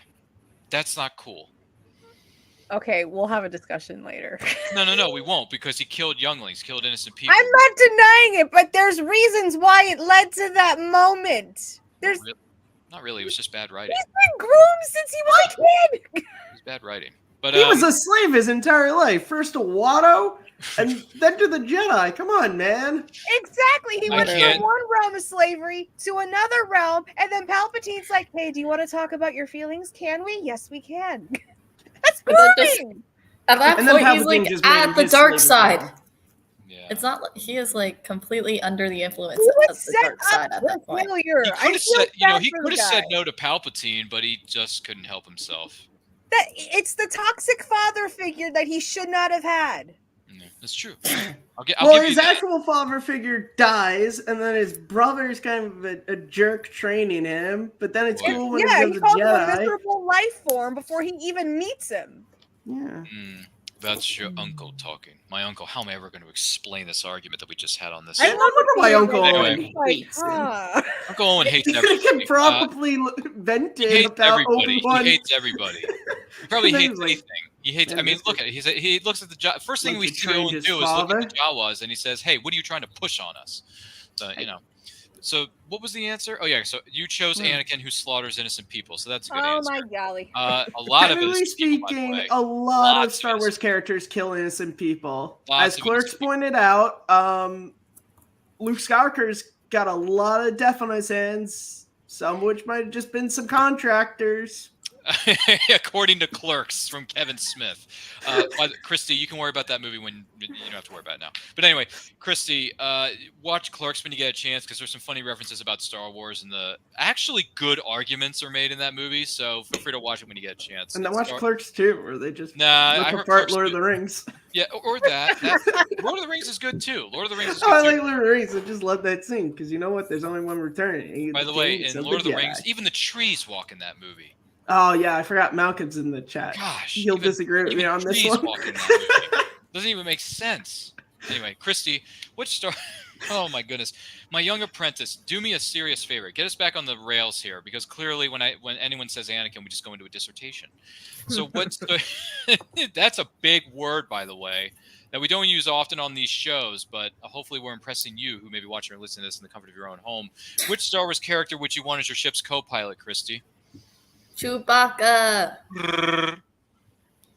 That's not cool. Okay, we'll have a discussion later. No, we won't, because he killed younglings, killed innocent people. I'm not denying it, but there's reasons why it led to that moment. There's Not really. It was just bad writing. He's been groomed since he was a kid. It was bad writing. But He was a slave his entire life. First to Watto, and then to the Jedi. Come on, man. Exactly. He I went can't- from one realm of slavery to another realm, and then Palpatine's like, "Hey, do you want to talk about your feelings? Can we? Yes, we can." That's But then just- grooming. At that And then point, he's Palpatine like just made him at the his dark slave side. Yeah. It's not like he is like completely under the influence He of was the set dark side up at that for point. failure. He I could have feel said, bad he for could the have said guy. no to Palpatine, but he just couldn't help himself. That it's the toxic father figure that he should not have had. Yeah, that's true. I'll Well, give you his that. actual father figure dies, and then his brother's kind of a jerk training him. But then it's cool when Yeah, he he becomes a calls him a Jedi. miserable life form before he even meets him. Yeah. That's your uncle talking. My uncle. How am I ever going to explain this argument that we just had on this? I wonder why Uncle Owen Anyway, hates him. Uncle Owen hates He everybody. can probably vent He it hates about everybody. Obi-Wan. He hates everybody. He probably And then hates he's like, anything. He hates. I "Man, mean, this look at it. He looks at the first thing Like we he see trained Owen his do is look father? at the Jawas, and he says, "Hey, what are you trying to push on us?" You know. So what was the answer? Oh yeah, so you chose Anakin, who slaughters innocent people. So that's a good Oh answer. my golly. A lot of it Technically is people, by the speaking, way. a lot of Lots Star Wars characters kill innocent people. Lots As of Clerks pointed out, Luke Skywalker's got a lot of death on his hands, some of which might have just been some contractors. According to Clerks from Kevin Smith. Christy, you can worry about that movie when you don't have to worry about it now. But anyway, Christy, watch Clerks when you get a chance, because there's some funny references about Star Wars, and the actually good arguments are made in that movie. So feel free to watch it when you get a chance. And then watch Clerks too, where they just I look heard apart Clerks Lord of too. the Rings. Yeah, or that. Lord of the Rings is good too. Lord of the Rings is good Oh, I too. like Lord of the Rings. I just love that scene because you know what? There's only one returning. By the way, in Lord of the Rings, even the trees walk in that movie. Oh yeah, I forgot Malcolm's in the chat. Gosh, he'll disagree with me on this trees one. walk in that movie. Doesn't even make sense. Anyway, Christy, which Star? Oh my goodness, my young apprentice, do me a serious favor. Get us back on the rails here, because clearly, when anyone says Anakin, we just go into a dissertation. So what's the? That's a big word, by the way, that we don't use often on these shows, but hopefully we're impressing you, who may be watching or listening to this in the comfort of your own home. Which Star Wars character would you want as your ship's co-pilot, Christy? Chewbacca.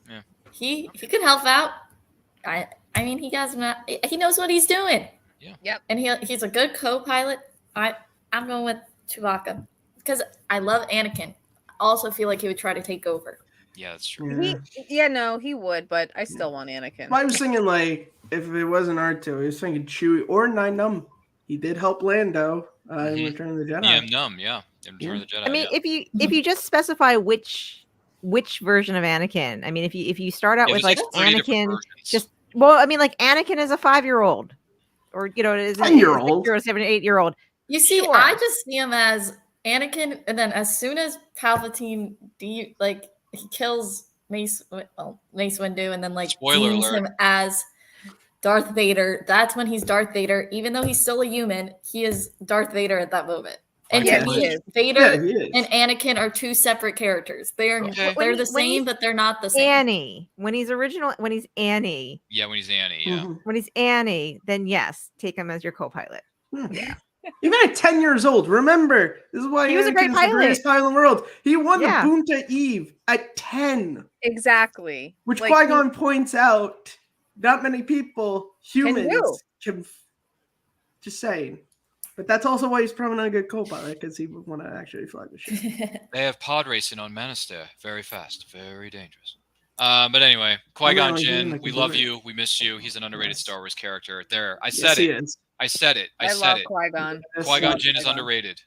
Yeah. He can help out. I mean he knows what he's doing. Yeah. Yep. And he's a good co-pilot. I'm going with Chewbacca because I love Anakin. I also feel like he would try to take over. Yeah, that's true. He would, but I still want Anakin. I was thinking like if it wasn't R2, I was thinking Chewie or Nine Num. He did help Lando in Return of the Jedi. Yeah, Num, yeah. In Return of the Jedi. I mean, yeah. if you just specify which version of Anakin, I mean, if you start out with there's like 3 different Anakin, versions. just I mean, like Anakin is a 5-year-old, or is 10-year-old, or a 7 or 8-year-old. You see, Sure. I just see him as Anakin, and then as soon as Palpatine he kills Mace Windu, and then Spoiler deems alert. him as Darth Vader. That's when he's Darth Vader. Even though he's still a human, he is Darth Vader at that moment. And Yeah, to he me, is. Vader Yeah, he is. and Anakin are two separate characters. They're Okay. they're the When same, but they're not the same. Annie, when he's Annie, Yeah, when he's Annie, yeah. when he's Annie, then yes, take him as your co-pilot. Yeah. Even at 10 years old, remember, this is why He was a great Anakin's the greatest pilot in the world. He won Yeah. the Boonta Eve at 10, Exactly. which Like, Qui-Gon points out not many people, humans, do. can just saying. But that's also why he's probably not a good co-pilot, because he would want to actually fly the ship. They have pod racing on Manister. Very fast, very dangerous. But anyway, Qui-Gon Jinn, we love you. We miss you. He's an underrated Star Wars character. There, I said he it. is. I said it. I said love it. Qui-Gon. Qui-Gon Jinn is underrated.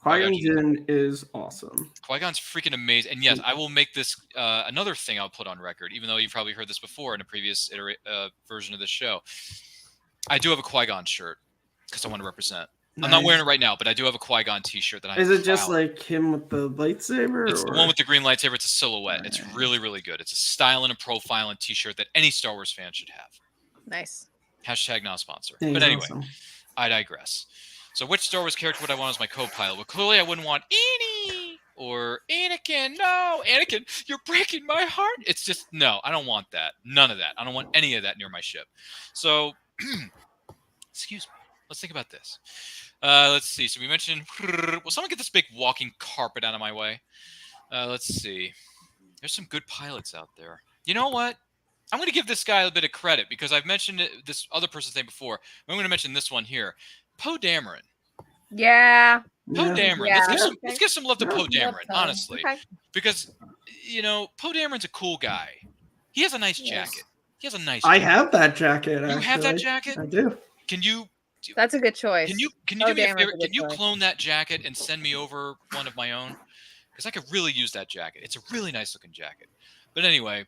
Qui-Gon Jinn is awesome. Qui-Gon's freaking amazing. And yes, I will make this another thing I'll put on record, even though you've probably heard this before in a previous version of the show. I do have a Qui-Gon shirt because I want to represent. Nice. I'm not wearing it right now, but I do have a Qui-Gon T-shirt that I. Is it just like him with the lightsaber? It's or? the one with the green lightsaber. It's a silhouette. It's really, really good. It's a styling and profiling T-shirt that any Star Wars fan should have. Nice. Hashtag not sponsor. Yeah, but anyway, awesome. I digress. So which Star Wars character would I want as my co-pilot? Well, clearly I wouldn't want Annie or Anakin. No, Anakin, you're breaking my heart. It's just, no, I don't want that. None of that. I don't want any of that near my ship. So, excuse me. Let's think about this. Let's see. So we mentioned, will someone get this big walking carpet out of my way? Let's see. There's some good pilots out there. You know what? I'm going to give this guy a bit of credit because I've mentioned this other person's name before. I'm going to mention this one here. Poe Dameron. Yeah. Poe Dameron. Yeah. Let's give some love to Poe Dameron, honestly. Okay. Because, you know, Poe Dameron's a cool guy. He has a nice jacket. He has a nice I jacket. have that jacket. You have that jacket? I do. Can you... That's a good choice. Can you do me a favor? Can you clone that jacket and send me over one of my own? Because I could really use that jacket. It's a really nice looking jacket. But anyway,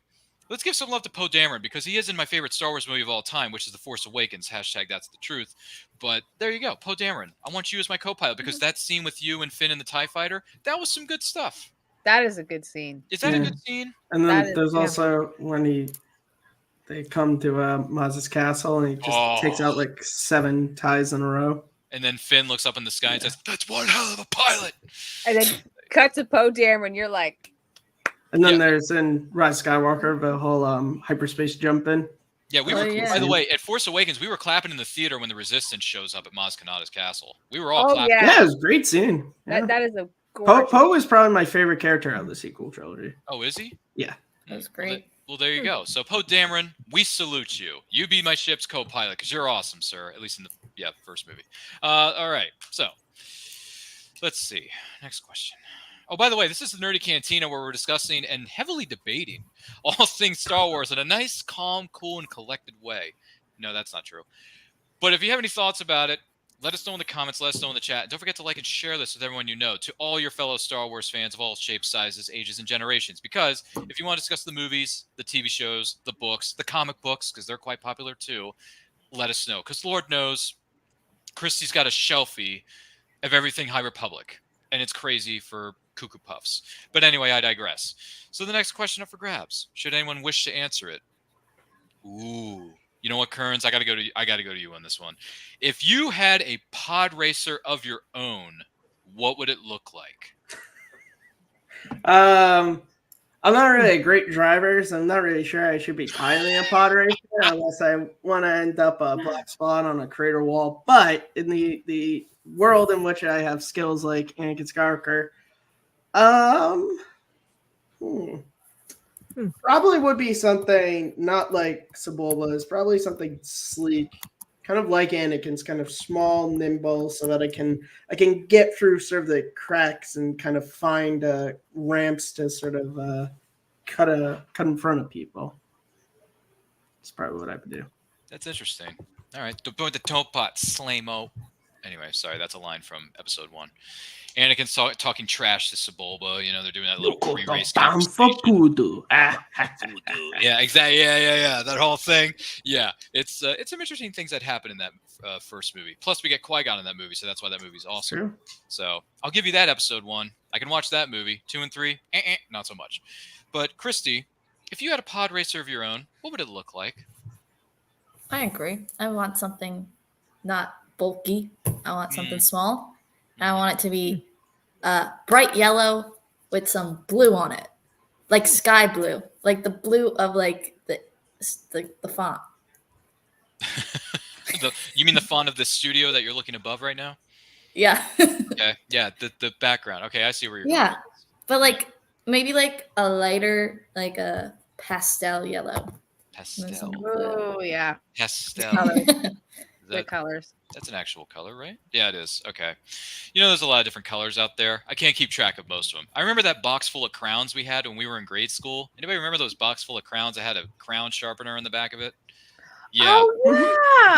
let's give some love to Poe Dameron because he is in my favorite Star Wars movie of all time, which is The Force Awakens. Hashtag that's the truth. But there you go. Poe Dameron. I want you as my co-pilot because that scene with you and Finn in the TIE Fighter, that was some good stuff. That is a good scene. Is that a good scene? And then there's also when they come to Maz's castle and he just takes out like 7 ties in a row. And then Finn looks up in the sky and says, "That's one hell of a pilot." And then cut to Poe Dameron. You're like. And then there's in Rise of Skywalker the whole hyperspace jump in. Yeah, we were. By the way, at Force Awakens, we were clapping in the theater when the Resistance shows up at Maz Kanata's castle. We were all clapping. Yeah, it was a great scene. Yeah. That is a gorgeous. Poe is probably my favorite character out of the sequel trilogy. Oh, is he? Yeah. That was great. Well, there you go. So, Poe Dameron, we salute you. You be my ship's co-pilot because you're awesome, sir. At least in the first movie. All right. So, let's see. Next question. Oh, by the way, this is the Nerdy Cantina where we're discussing and heavily debating all things Star Wars in a nice, calm, cool, and collected way. No, that's not true. But if you have any thoughts about it, let us know in the comments. Let us know in the chat. Don't forget to like and share this with everyone you know, to all your fellow Star Wars fans of all shapes, sizes, ages, and generations. Because if you want to discuss the movies, the TV shows, the books, the comic books, because they're quite popular too, let us know. Because Lord knows, Christie's got a shelfie of everything High Republic. And it's crazy for cuckoo puffs. But anyway, I digress. So the next question up for grabs. Should anyone wish to answer it? Ooh. You know what, Kearns? I gotta go to you on this one. If you had a pod racer of your own, what would it look like? I'm not really a great driver, so I'm not really sure I should be piloting a pod racer unless I want to end up a black spot on a crater wall. But in the world in which I have skills like Anakin Skywalker, probably would be something not like Sebulba's, probably something sleek, kind of like Anakin's, kind of small, nimble, so that I can get through sort of the cracks and kind of find ramps to sort of cut in front of people. That's probably what I would do. That's interesting. All right, the Topot Slamo. Anyway, sorry, that's a line from episode 1. Anakin's talking trash to Sebulba. You know, they're doing that little pre-race conversation. Yeah, exactly. Yeah. That whole thing. Yeah, it's some interesting things that happen in that first movie. Plus, we get Qui-Gon in that movie, so that's why that movie's awesome. True. So I'll give you that episode 1. I can watch that movie. 2 and 3, not so much. But Christy, if you had a pod racer of your own, what would it look like? I agree. I want something not bulky. I want something small. I want it to be bright yellow with some blue on it, like sky blue, like the blue of like the font. You mean the font of the studio that you're looking above right now? Yeah. Okay. Yeah. The background. Okay, I see where you're going. But like maybe like a lighter, like a pastel yellow. Pastel. Oh yeah. Pastel. Good colors. That's an actual color, right? Yeah, it is. Okay. You know, there's a lot of different colors out there. I can't keep track of most of them. I remember that box full of crowns we had when we were in grade school. Anybody remember those box full of crowns that had a crown sharpener in the back of it? Yeah. Oh, Anyone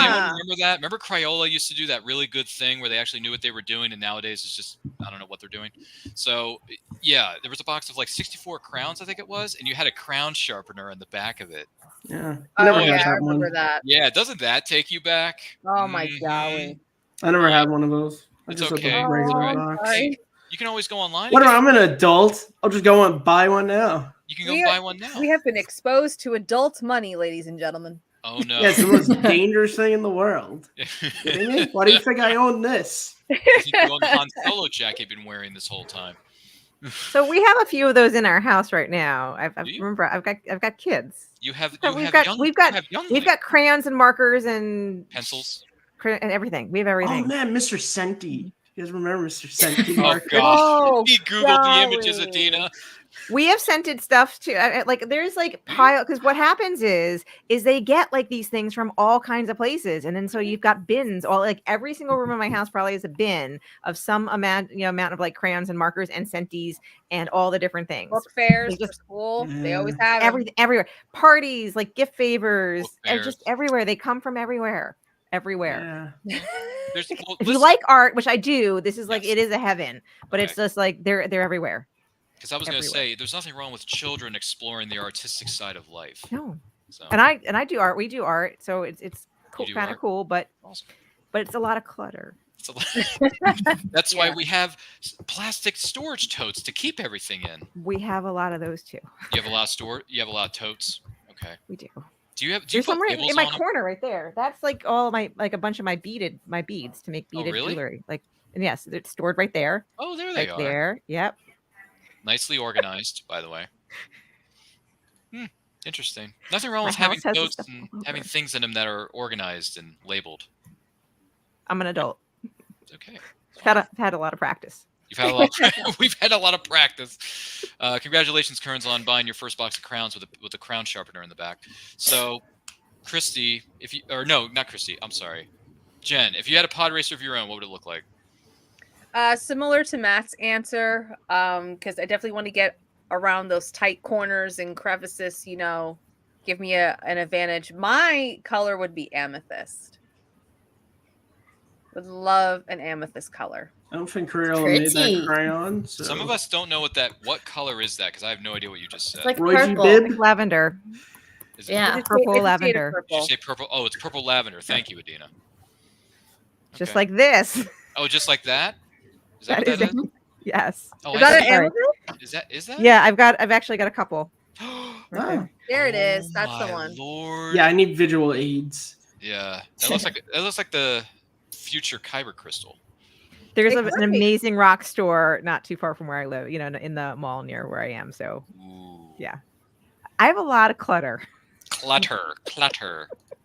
yeah. remember that? Remember Crayola used to do that really good thing where they actually knew what they were doing, and nowadays it's just, I don't know what they're doing. So, yeah, there was a box of like 64 crowns, I think it was, and you had a crown sharpener in the back of it. Yeah. Oh, Never yeah, had I that remember one. that. Yeah, doesn't that take you back? Oh, my golly. I never had one of those. I It's just okay. had the regular It's box. Hey, you can always go online. What? and get- I'm an adult. I'll just go and buy one now. You can go buy one now. We have been exposed to adult money, ladies and gentlemen. Oh, no. Yeah, it's the most dangerous thing in the world. Kidding me? Why do you think I own this? I think you own the Han Solo jacket you've been wearing this whole time. So we have a few of those in our house right now. Remember, I've got kids. You have We've got crayons and markers and pencils and everything. We have everything. Oh man, Mr. Senti. You guys remember Mr. Senti? Oh gosh, he googled the images, Adina. We have scented stuff too. Like there's like pile because what happens is they get like these things from all kinds of places, and then so you've got bins. All like every single room in my house probably has a bin of some amount of like crayons and markers and scenties and all the different things. Book fairs for school. They always have everything everywhere. Parties, like gift favors, and just everywhere. They come from everywhere. Everywhere. Yeah. If you like art, which I do, this is like it is a heaven, but it's just like they're everywhere. Because I was going to say, there's nothing wrong with children exploring the artistic side of life. No. So. And I do art. We do art, so it's cool, kind of cool, but awesome. But it's a lot of clutter. That's why we have plastic storage totes to keep everything in. We have a lot of those too. You have a lot of You have a lot of totes. Okay. We do. Do you have? There's some right in my corner right there. That's like all my a bunch of my beads to make beaded jewelry. Like, and yes, it's stored right there. Oh, there they right are. There. Yep. Nicely organized, by the way. Interesting. Nothing wrong with having notes and having things in them that are organized and labeled. I'm an adult. It's okay. I've had a lot of practice. You've had a lot. We've had a lot of practice. Congratulations, Kearns, on buying your first box of crowns with the crown sharpener in the back. So, Christy, not Christy. I'm sorry, Jen. If you had a pod racer of your own, what would it look like? Similar to Matt's answer, because I definitely want to get around those tight corners and crevices. Give me an advantage. My color would be amethyst. Would love an amethyst color. I don't think Crayola made that crayon. So. Some of us don't know what color is that, because I have no idea what you just said. It's like purple. Like lavender. Is it yeah, purple lavender. Did you say purple? Oh, it's purple lavender. Thank you, Adina. Just like this. Oh, just like that? Is that what that is? Yes. Oh, is that an amethyst? Is that? Yeah, I've actually got a couple. Right there it is. That's the one. Lord. Yeah, I need visual aids. Yeah, that looks like the future kyber crystal. There's an amazing rock store not too far from where I live, in the mall near where I am. So, yeah, I have a lot of clutter. Clutter.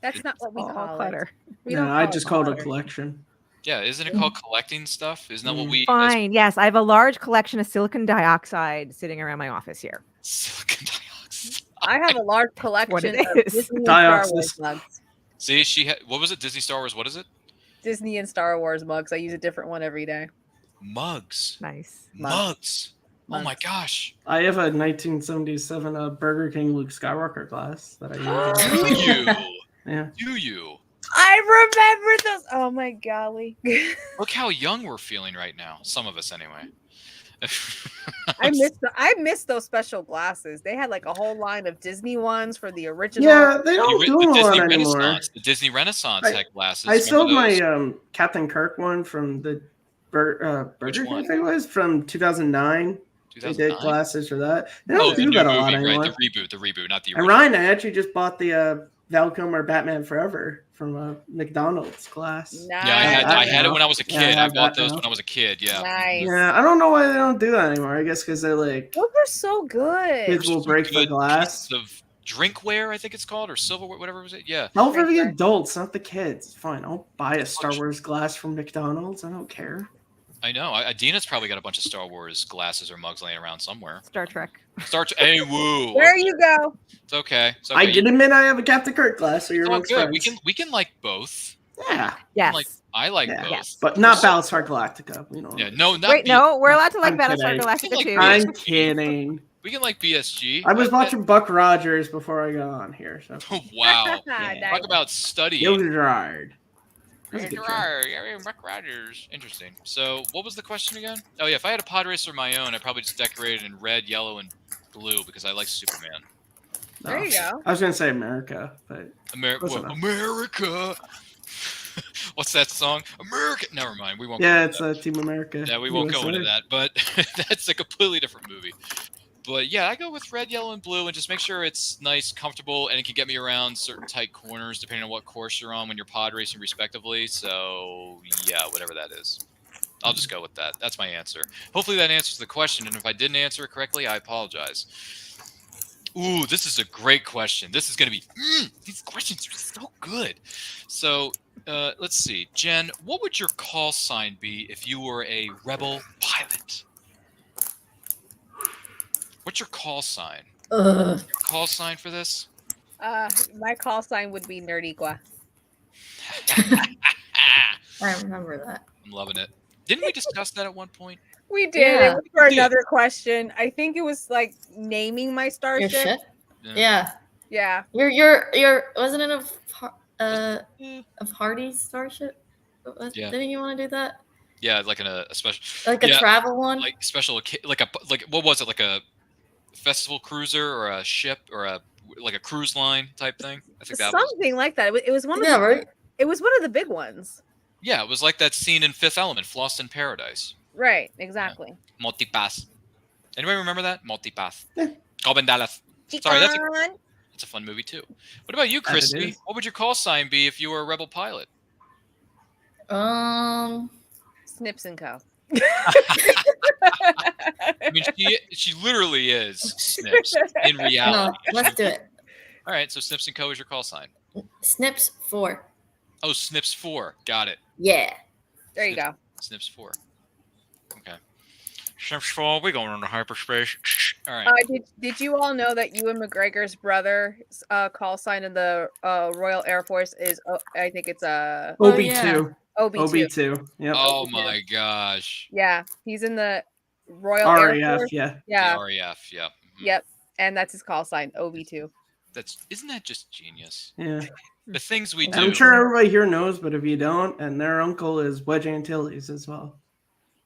That's not what we call clutter. I just call it a collection. Yeah, isn't it called collecting stuff? Isn't that what we? Fine. Yes, I have a large collection of silicon dioxide sitting around my office here. Silicon dioxide. I have a large collection what it of is. Disney and Star Wars mugs. See, what was it? Disney Star Wars. What is it? Disney and Star Wars mugs. I use a different one every day. Mugs. Nice. Mugs. Oh my gosh. I have a 1977 Burger King Luke Skywalker glass that I use. Do you? Yeah. Do you? I remember those. Oh my golly. Look how young we're feeling right now. Some of us, anyway. I miss those special glasses. They had like a whole line of Disney ones for the original. Yeah, they don't do them a lot anymore. The Disney Renaissance had glasses. I still have my Captain Kirk one from the Burger King, I think it was, from 2009. They did glasses for that. They don't do that a lot anymore. Right, the reboot, not the original. And Ryan, I actually just bought the Val Kilmer Batman Forever from McDonald's glass. Nice. Yeah, I had it when I was a kid. I bought those when I was a kid. Yeah. Nice. Yeah, I don't know why they don't do that anymore. I guess because they're like, those are so good. Kids will break the glass. Of drinkware, I think it's called, or silverware, whatever was it. Yeah. All for the adults, not the kids. Fine, I'll buy a Star Wars glass from McDonald's. I don't care. I know. Adina's probably got a bunch of Star Wars glasses or mugs laying around somewhere. Star Trek. Hey, woo. There you go. It's okay. I did admit I have a Captain Kirk glass, so you're good. We can like both. Yeah. Yes. I like both. Yes. But not Battlestar Galactica. Yeah. No. Not Wait. No, we're allowed to like Battlestar Galactica too. I'm kidding. We can like BSG. I was watching Buck Rogers before I got on here. So. Wow. Yeah. Talk about studying. Yogi Gerard. That's a good show. Buck Rogers. Interesting. So, what was the question again? Oh yeah, if I had a pod racer of my own, I'd probably just decorate it in red, yellow, and blue because I like Superman. There you go. I was gonna say America, but America. What's that song? America. Never mind. We won't. Yeah, it's Team America. Yeah, we won't USA. go into that. But that's a completely different movie. But yeah, I go with red, yellow, and blue, and just make sure it's nice, comfortable, and it can get me around certain tight corners depending on what course you're on when you're pod racing, respectively. So yeah, whatever that is, I'll just go with that. That's my answer. Hopefully that answers the question, and if I didn't answer it correctly, I apologize. Ooh, this is a great question. This is going to be these questions are so good. So let's see, Jen, what would your call sign be if you were a rebel pilot? What's your call sign? Your call sign for this? My call sign would be Nerdy Qua. I remember that. I'm loving it. Didn't we discuss that at one point? We did. Yeah. It was for another question. I think it was like naming my Your starship. ship? Yeah. Yeah. Your wasn't it of Hardy's starship? Yeah. Didn't you want to do that? Yeah, like a special, Like a travel one? like special, like what was it, like a festival cruiser or a ship or a cruise line type thing? I think that was Something like that. It was one of right. It was one of the big ones. Yeah, it was like that scene in Fifth Element, Lost in Paradise. Right. Exactly. Yeah. Multipass. Anybody remember that? Multipass. Coben Dallas. Sorry, that's a fun movie too. What about you, Christy? What would your call sign be if you were a rebel pilot? Snips and Co. I mean, she literally is Snips in reality. No, let's do it. All right, so Snips and Co. is your call sign. Snips 4. Oh, Snips 4. Got it. Yeah. There you go. Snips 4. Okay. Snips 4, we're going into hyperspace. All right. Did you all know that Ewan McGregor's brother's call sign in the Royal Air Force is, I think it's OB2. OB2. Yep. Oh my gosh. Yeah, he's in the Royal Air RAF, Force. yeah. Yeah. The RAF, yeah. Mhm. Yep. And that's his call sign, OB2. Isn't that just genius? Yeah. The things we do. I'm sure everybody here knows, but if you don't, and their uncle is Wedge Antilles as well.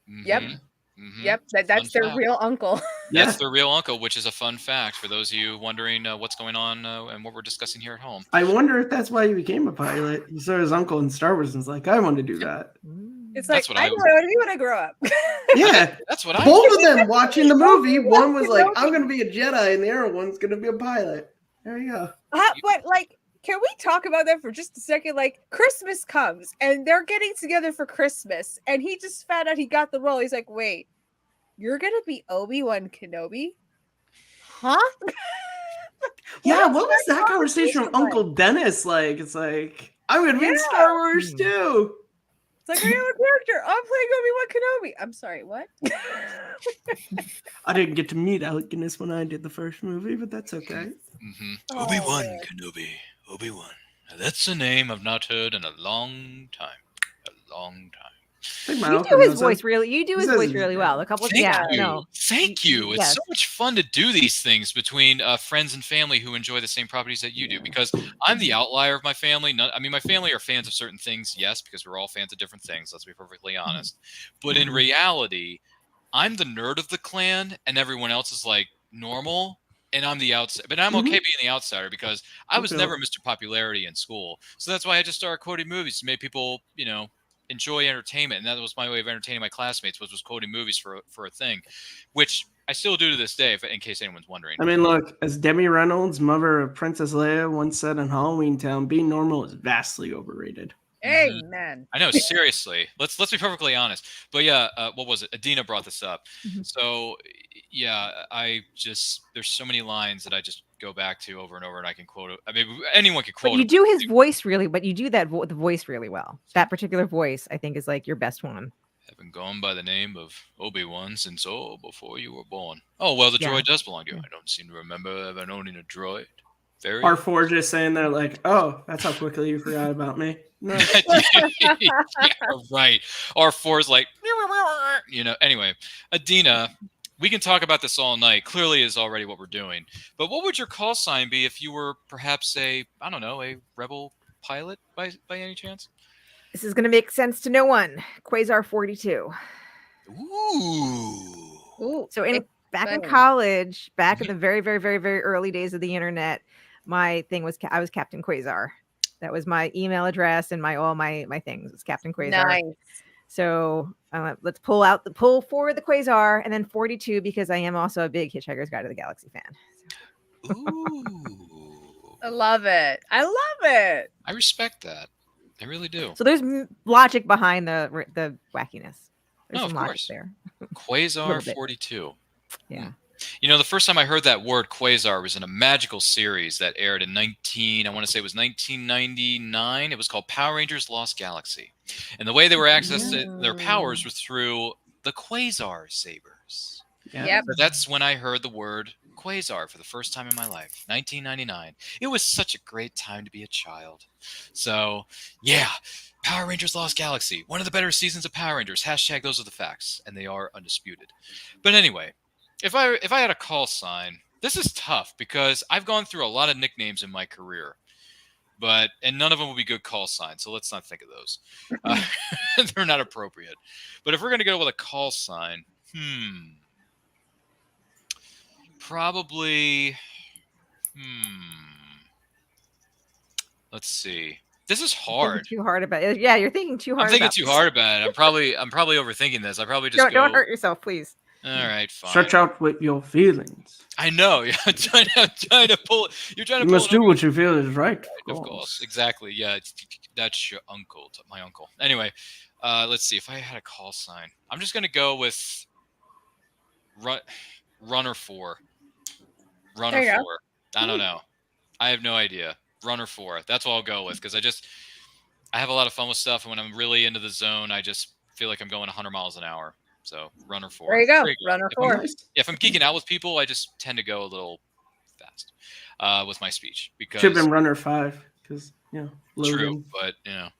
Yep. Mm-hmm. Yep. That's their real uncle. That's their real uncle, which is a fun fact for those of you wondering what's going on and what we're discussing here at home. I wonder if that's why he became a pilot. He saw his uncle in Star Wars and was like, I want to do that. It's like, I want to be when I grow up. Yeah. That's what I Both of them watching the movie. One was like, I'm going to be a Jedi, and the other one's going to be a pilot. There you go. But like, can we talk about that for just a second? Like, Christmas comes and they're getting together for Christmas, and he just found out he got the role. He's like, wait, you're gonna be Obi-Wan Kenobi? Huh? Yeah, what was that conversation with Uncle Dennis like? It's like, I'm gonna be in Star Wars too. It's like, I am a character. I'm playing Obi-Wan Kenobi. I'm sorry, what? I didn't get to meet Alec Guinness when I did the first movie, but that's okay. Mm-hmm. Obi-Wan Kenobi. Obi-Wan. Now, that's a name I've not heard in a long time. A long time. You do his voice really. You do his voice really well. A couple. Thank you. It's so much fun to do these things between friends and family who enjoy the same properties that you do. Because I'm the outlier of my family. I mean, my family are fans of certain things, yes, because we're all fans of different things. Let's be perfectly honest. But in reality, I'm the nerd of the clan, and everyone else is like normal. And I'm the outsider, but I'm okay being the outsider because I was never Mr. Popularity in school. So that's why I just started quoting movies to make people, enjoy entertainment. And that was my way of entertaining my classmates was quoting movies for a thing, which I still do to this day, in case anyone's wondering. I mean, look, as Demi Reynolds, mother of Princess Leia, once said in Halloween Town, being normal is vastly overrated. Amen. I know, seriously. Let's be perfectly honest. But yeah, what was it? Adina brought this up. So yeah, there's so many lines that I just go back to over and over, and I can quote it. I mean, anyone can quote. But you do his voice really, but you do that the voice really well. That particular voice, I think, is like your best one. I've been gone by the name of Obi-Wan since before you were born. Oh well, the droid does belong to you. I don't seem to remember ever owning a droid. R4 just saying there like, oh, that's how quickly you forgot about me. No. Yeah, right. R4's like, anyway, Adina, we can talk about this all night. Clearly is already what we're doing. But what would your call sign be if you were perhaps a rebel pilot by any chance? This is going to make sense to no one. Quasar 42. Ooh. So back in college, back in the very, very, very, very early days of the internet, my thing was I was Captain Quasar. That was my email address and all my things. It's Captain Quasar. Nice. So let's pull forward the Quasar, and then 42 because I am also a big Hitchhiker's Guide to the Galaxy fan. Ooh. I love it. I love it. I respect that. I really do. So there's logic behind the wackiness. There's No, some of logic course. there. Quasar 42. Yeah. You know, the first time I heard that word Quasar was in a magical series that aired in 1999. It was called Power Rangers Lost Galaxy. And the way they were accessing their powers was through the Quasar sabers. Yeah. Yep. So that's when I heard the word Quasar for the first time in my life, 1999. It was such a great time to be a child. So, yeah, Power Rangers Lost Galaxy, one of the better seasons of Power Rangers. # those are the facts, and they are undisputed. But anyway, if I had a call sign, this is tough because I've gone through a lot of nicknames in my career, and none of them will be good call signs. So let's not think of those. They're not appropriate. But if we're going to go with a call sign, probably, let's see. This is hard. Too hard about it. Yeah, you're thinking too hard. I'm thinking too hard about it. I'm probably overthinking this. I probably just don't hurt yourself, please. All right, fine. Stretch out with your feelings. I know. Yeah, I'm trying to pull. You're trying to. You must do what you feel is right. Of course, exactly. Yeah, that's your uncle, my uncle. Anyway, let's see. If I had a call sign, I'm just gonna go with Runner 4. Runner 4. I don't know. I have no idea. Runner 4. That's what I'll go with because I have a lot of fun with stuff, and when I'm really into the zone, I just feel like I'm going 100 miles an hour. So Runner 4. There you go. Runner 4. If I'm geeking out with people, I just tend to go a little fast with my speech because should have been Runner 5 because Logan. True, but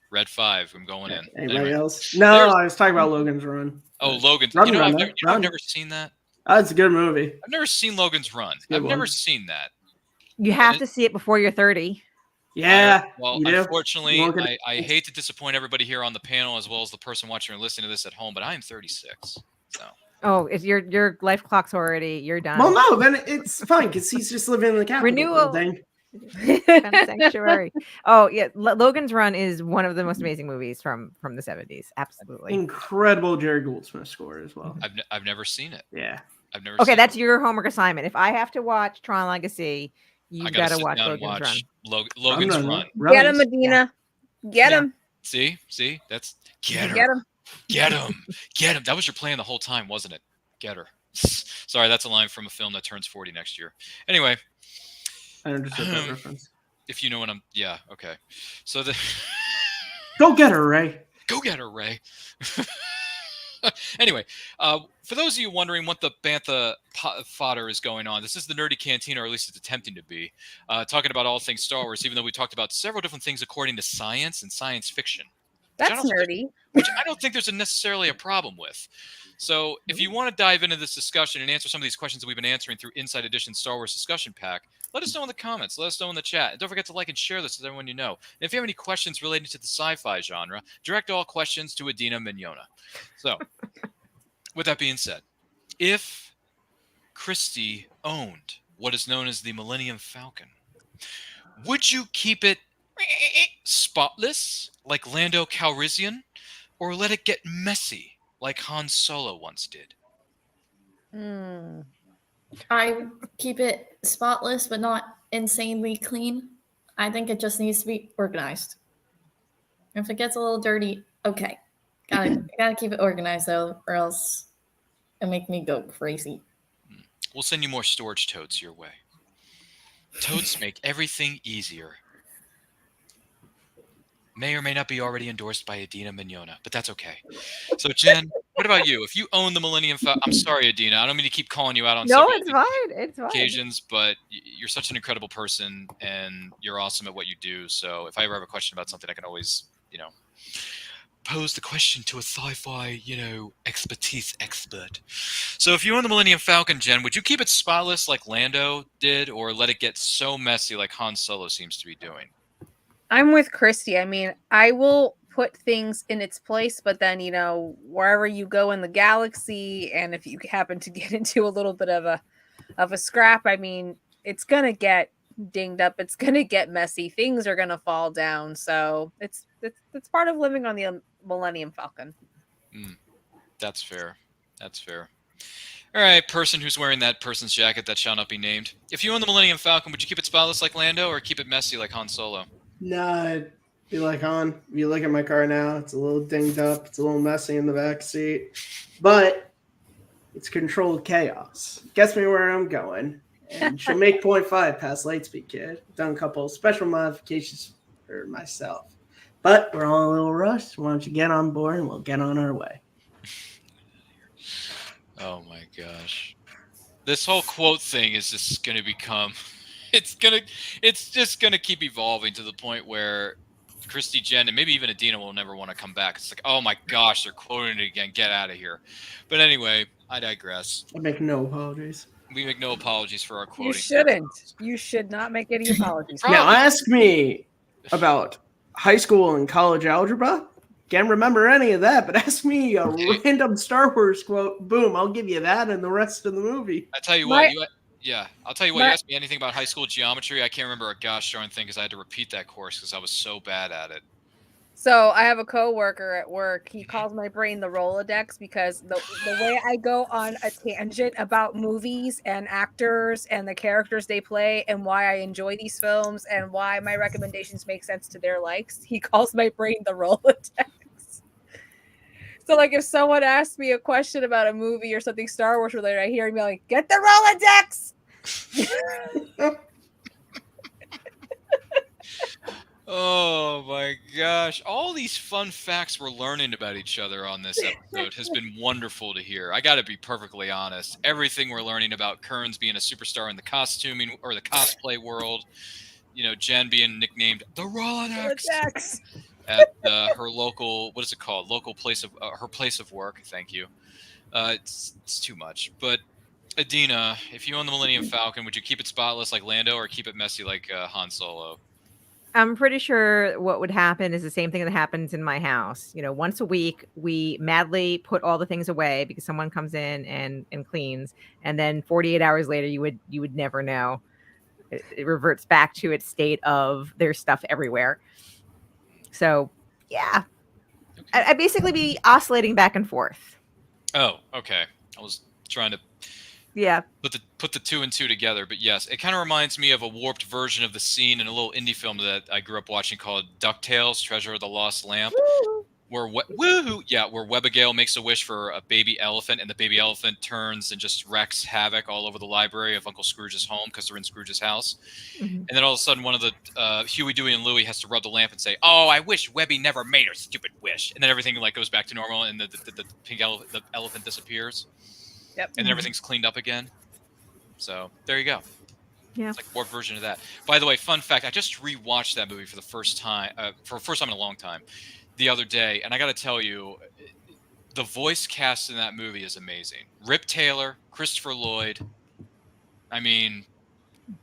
Red 5. I'm going in. Anybody else? No, I was talking about Logan's Run. Oh, Logan's. Run, I've never seen that. It's a good movie. I've never seen Logan's Run. I've never seen that. You have to see it before you're 30. Yeah. Well, unfortunately, I hate to disappoint everybody here on the panel as well as the person watching or listening to this at home, but I am 36. So. Oh, it's your life clock's already. You're done. Well, no, then it's fine because he's just living in the capital. Renewal. Thing. Kind of sanctuary. Oh yeah, Logan's Run is one of the most amazing movies from the 70s. Absolutely incredible. Jerry Goldsmith score as well. I've never seen it. Yeah, I've never. Okay, that's your homework assignment. If I have to watch Tron Legacy, you gotta watch Logan's Run. Logan's Run. Get him, Medina. Get him. See, that's get her. Get him. Get him. Get him. That was your plan the whole time, wasn't it? Get her. Sorry, that's a line from a film that turns 40 next year. Anyway. I understood that reference. If you know what yeah, okay. So go get her, Ray. Go get her, Ray. Anyway, for those of you wondering what the Bantha fodder is going on, this is the Nerdy Cantina, or at least it's attempting to be, talking about all things Star Wars, even though we talked about several different things according to science and science fiction. That's nerdy. Which I don't think there's necessarily a problem with. So if you want to dive into this discussion and answer some of these questions that we've been answering through Inside Edition Star Wars Discussion Pack, let us know in the comments. Let us know in the chat. And don't forget to like and share this with everyone you know. And if you have any questions related to the sci-fi genre, direct all questions to Adina Mignona. So, with that being said, if Christie owned what is known as the Millennium Falcon, would you keep it spotless like Lando Calrissian, or let it get messy like Han Solo once did? I keep it spotless, but not insanely clean. I think it just needs to be organized. If it gets a little dirty, okay. Gotta keep it organized though, or else it'll make me go crazy. We'll send you more storage totes your way. Totes make everything easier. May or may not be already endorsed by Adina Mignona, but that's okay. So, Jen, what about you? If you own the Millennium Falcon, I'm sorry, Adina. I don't mean to keep calling you out on occasions, but you're such an incredible person, and you're awesome at what you do. So if I ever have a question about something, I can always, pose the question to a sci-fi, expertise expert. So if you own the Millennium Falcon, Jen, would you keep it spotless like Lando did, or let it get so messy like Han Solo seems to be doing? I'm with Christy. I mean, I will put things in its place, but then, wherever you go in the galaxy, and if you happen to get into a little bit of a scrap, I mean, it's gonna get dinged up, it's gonna get messy, things are gonna fall down. So it's part of living on the Millennium Falcon. That's fair. All right, person who's wearing that person's jacket that shall not be named. If you own the Millennium Falcon, would you keep it spotless like Lando, or keep it messy like Han Solo? No, it'd be like Han. If you look at my car now, it's a little dinged up. It's a little messy in the back seat. But it's controlled chaos. Gets me where I'm going. And she'll make 0.5 past Lightspeed Kid. Done a couple special modifications for myself. But we're all in a little rush. Why don't you get on board and we'll get on our way. Oh my gosh. This whole quote thing is just going to become... It's just gonna keep evolving to the point where Christie, Jenn, and maybe even Adina will never want to come back. It's like, oh my gosh, they're quoting it again. Get out of here. But anyway, I digress. I make no apologies. We make no apologies for our quoting. You shouldn't. You should not make any apologies. Now ask me about high school and college algebra. Can't remember any of that, but ask me a random Star Wars quote. Boom, I'll give you that and the rest of the movie. I tell you what, Yeah, I'll tell you what. You asked me anything about high school geometry, I can't remember a gosh darn thing because I had to repeat that course because I was so bad at it. So I have a coworker at work. He calls my brain the Rolodex because the way I go on a tangent about movies and actors and the characters they play and why I enjoy these films and why my recommendations make sense to their likes, he calls my brain the Rolodex. So, like, if someone asks me a question about a movie or something Star Wars related, I hear him yelling, "Get the Rolodex!" Oh my gosh. All these fun facts we're learning about each other on this episode has been wonderful to hear. I got to be perfectly honest. Everything we're learning about Kearns being a superstar in the costuming or the cosplay world, Jen being nicknamed the Rolodex at her local, what is it called? Local place of her place of work. Thank you. It's too much. But Adina, if you own the Millennium Falcon, would you keep it spotless like Lando or keep it messy like Han Solo? I'm pretty sure what would happen is the same thing that happens in my house. Once a week, we madly put all the things away because someone comes in and cleans. And then 48 hours later, you would never know. It reverts back to its state of there's stuff everywhere. So, yeah. Okay. I'd basically be oscillating back and forth. Oh, okay. I was trying to put the two and two together, but yes, it kind of reminds me of a warped version of the scene in a little indie film that I grew up watching called DuckTales: Treasure of the Lost Lamp, where Webigail makes a wish for a baby elephant, and the baby elephant turns and just wreaks havoc all over the library of Uncle Scrooge's home because they're in Scrooge's house. Mm-hmm. And then all of a sudden, one of the Huey, Dewey, and Louie has to rub the lamp and say, "Oh, I wish Webby never made her stupid wish." And then everything goes back to normal, and the pink elephant disappears. Yep. And then everything's cleaned up again. So there you go. Yeah. It's like warped version of that. By the way, fun fact, I just rewatched that movie for the first time, in a long time, the other day. And I got to tell you, the voice cast in that movie is amazing. Rip Taylor, Christopher Lloyd. I mean,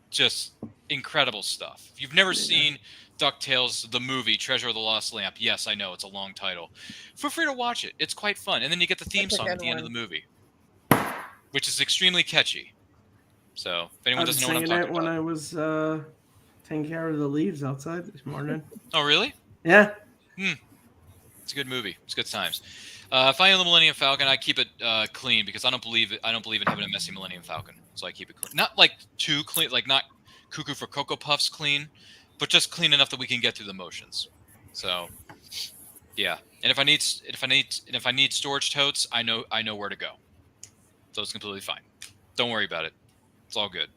just incredible stuff. If you've never seen DuckTales, the movie, Treasure of the Lost Lamp, yes, I know, it's a long title. Feel free to watch it. It's quite fun. And then you get the theme song at the end of the movie, which is extremely catchy. So, if anyone doesn't know what I'm talking about. When I was taking care of the leaves outside this morning. Oh, really? Yeah. It's a good movie. It's good times. If I own the Millennium Falcon, I keep it clean because I don't believe in having a messy Millennium Falcon. So I keep it clean. Not like too clean, like not Cuckoo for Cocoa Puffs clean, but just clean enough that we can get through the motions. So, yeah. And if I need storage totes, I know where to go. So it's completely fine. Don't worry about it. It's all good.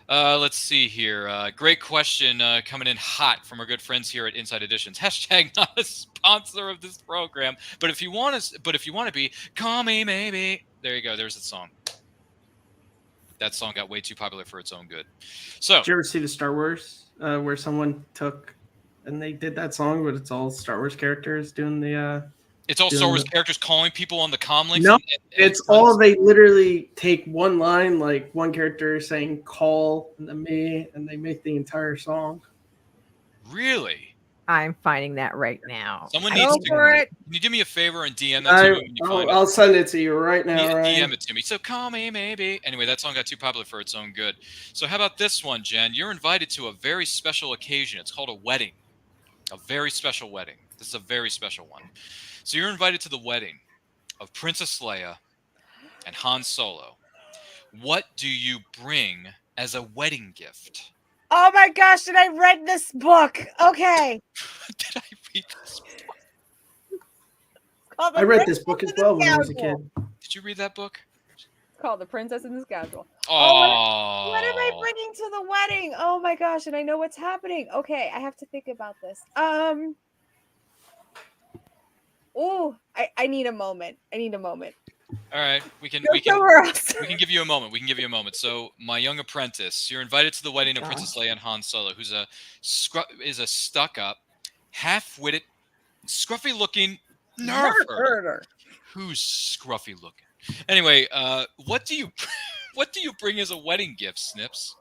Let's see here. Great question coming in hot from our good friends here at Inside Editions. # not a sponsor of this program, but if you want to be, call me maybe. There you go. There's the song. That song got way too popular for its own good. So, did you ever see the Star Wars where someone took and they did that song, but it's all Star Wars characters doing the. It's all Star Wars characters calling people on the comm links. No, it's all they literally take one line, like one character saying "call" and then me, and they make the entire song. Really? I'm finding that right now. Someone needs to. Can you do me a favor and DM that to me? I'll send it to you right now. DM it to me. So call me, maybe. Anyway, that song got too popular for its own good. So how about this one, Jen? You're invited to a very special occasion. It's called a wedding. A very special wedding. This is a very special one. So you're invited to the wedding of Princess Leia and Han Solo. What do you bring as a wedding gift? Oh my gosh, and I read this book. Okay. Did I read this book? I read this book as well when I was a kid. Did you read that book? It's called The Princess and the Scoundrel. Oh. What am I bringing to the wedding? Oh my gosh, and I know what's happening. Okay, I have to think about this. Oh, I need a moment. All right, we can give you a moment. We can give you a moment. So, my young apprentice, you're invited to the wedding of Princess Leia and Han Solo, who's a stuck-up, half-witted, scruffy-looking nerfer. Who's scruffy-looking? Anyway, what do you bring as a wedding gift, Snips?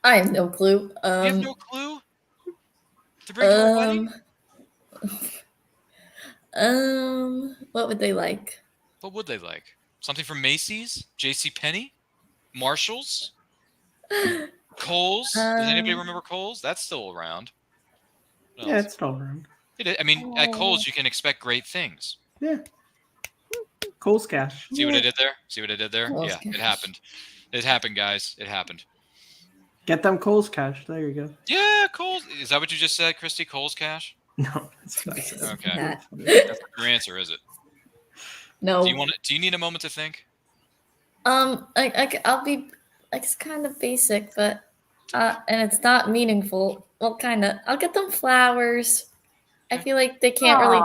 I have no clue. You have no clue to bring to a wedding? What would they like? What would they like? Something from Macy's, JCPenney, Marshalls, Kohl's. Does anybody remember Kohl's? That's still around. Yeah, it's still around. I mean, at Kohl's you can expect great things. Yeah. Kohl's cash. See what I did there? Kohl's Yeah, cash. it happened. It happened, guys. It happened. Get them Kohl's cash. There you go. Yeah, Kohl's. Is that what you just said, Christy? Kohl's cash? No, that's what I said. Okay. That's your answer, is it? No. Do you need a moment to think? I'll be. It's kind of basic, but and it's not meaningful. Well, kind of. I'll get them flowers. I feel like they can't really.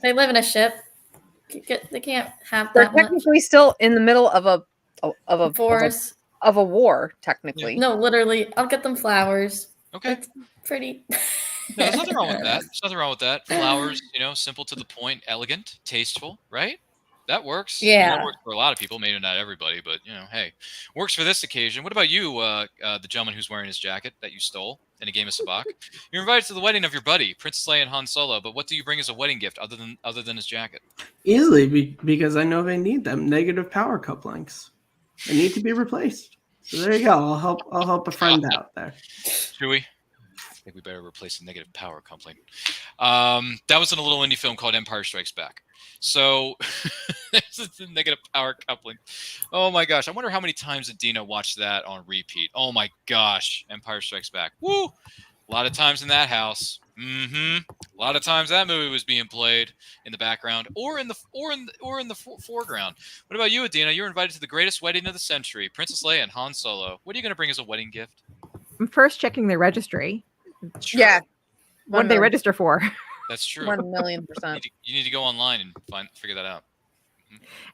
They live in a ship. They can't have They're that much. technically still in the middle of a Force. of a war, technically. No, literally, I'll get them flowers. Okay. It's pretty. No, there's nothing wrong with that. There's nothing wrong with that. Flowers, simple to the point, elegant, tasteful, right? That works. Yeah. That works for a lot of people, maybe not everybody, but hey, works for this occasion. What about you, the gentleman who's wearing his jacket that you stole in a game of sabacc? You're invited to the wedding of your buddy, Princess Leia and Han Solo, but what do you bring as a wedding gift other than his jacket? Easily, because I know they need them. Negative power couplings. They need to be replaced. So there you go. I'll help a friend out there. Chewie? I think we better replace the negative power coupling. That was in a little indie film called Empire Strikes Back. So there's the negative power coupling. Oh my gosh. I wonder how many times Adina watched that on repeat. Oh my gosh. Empire Strikes Back. Woo! A lot of times in that house. A lot of times that movie was being played in the background or in the foreground. What about you, Adina? You're invited to the greatest wedding of the century, Princess Leia and Han Solo. What are you going to bring as a wedding gift? I'm first checking their registry. Sure. Yeah. What did they register for? That's true. 1,000,000%. You need to go online and figure that out.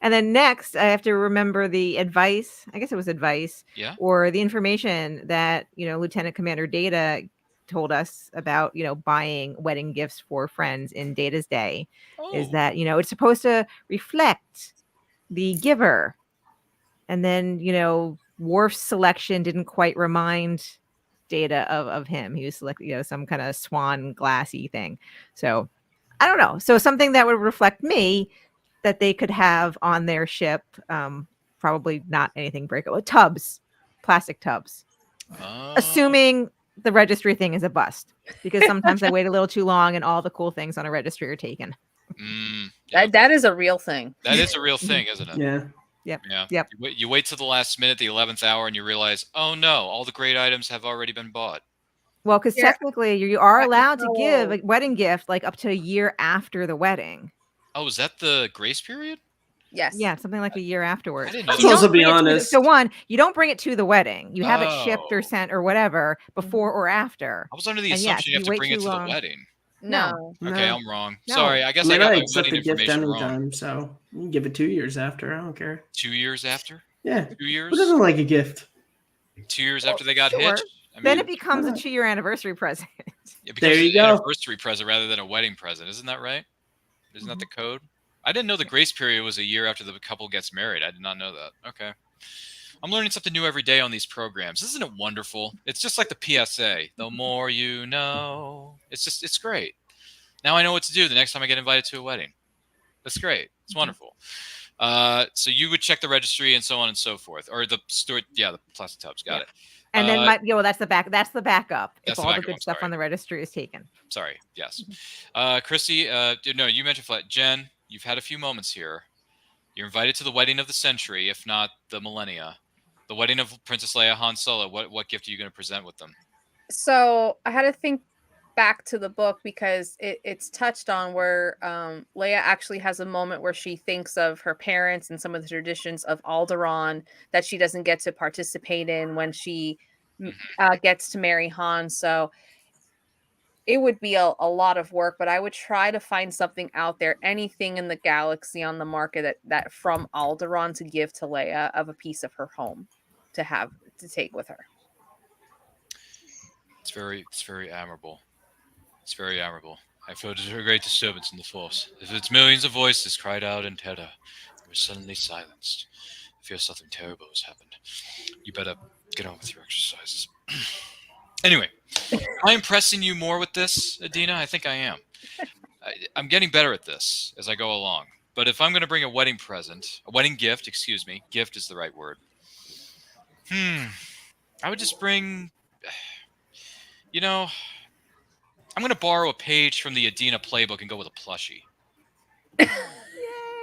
And then next, I have to remember the advice. I guess it was advice. Yeah. Or the information that Lieutenant Commander Data told us about. Buying wedding gifts for friends in Data's day. Is that it's supposed to reflect the giver, and then Worf's selection didn't quite remind Data of him. He was selecting some kind of swan glassy thing. So I don't know. So something that would reflect me that they could have on their ship. Probably not anything breakable. Tubs, plastic tubs. Assuming the registry thing is a bust, because sometimes I wait a little too long and all the cool things on a registry are taken. That is a real thing. That is a real thing, isn't it? Yeah. Yep. Yeah. Yep. You wait till the last minute, the 11th hour, and you realize, oh no, all the great items have already been bought. Well, because technically you are allowed to give a wedding gift like up to a year after the wedding. Oh, is that the grace period? Yes. Yeah, something like a year afterwards. I didn't know I'm supposed to be honest. So one, you don't bring it to the wedding. You have it shipped or sent or whatever before or after. I was under the And assumption yes, you have to bring it to long. the wedding. No. Okay, I'm wrong. No. Sorry, I guess I got my accept wedding the gift information wrong. anytime, so you can give it 2 years after. I don't care. 2 years after? Yeah. 2 years? Who doesn't like a gift? 2 years after they got Sure. hitched? Then it becomes a 2-year anniversary present. It becomes an anniversary present rather than a wedding present. Isn't that right? Isn't that the code? I didn't know the grace period was a year after the couple gets married. I did not know that. Okay. I'm learning something new every day on these programs. Isn't it wonderful? It's just like the PSA. The more you know. It's great. Now I know what to do the next time I get invited to a wedding. That's great. It's wonderful. So you would check the registry and so on and so forth. Or the store. Yeah, the plastic tubs. Got it. And then that's the back. That's the backup. That's if the all the backup, good stuff on the registry is taken. Sorry. Yes. Christy, no, you mentioned flat. Jen, you've had a few moments here. You're invited to the wedding of the century, if not the millennia. The wedding of Princess Leia, Han Solo. What gift are you going to present with them? So I had to think back to the book because it's touched on where Leia actually has a moment where she thinks of her parents and some of the traditions of Alderaan that she doesn't get to participate in when she gets to marry Han. So it would be a lot of work, but I would try to find something out there, anything in the galaxy on the market that from Alderaan to give to Leia of a piece of her home to take with her. It's very admirable. It's very admirable. I felt a great disturbance in the Force. If its millions of voices cried out in terror, they were suddenly silenced. I fear something terrible has happened. You better get on with your exercises. Anyway, am I impressing you more with this, Adina? I think I am. I'm getting better at this as I go along. But if I'm going to bring a wedding gift, gift is the right word. I would just bring, I'm going to borrow a page from the Adina playbook and go with a plushie.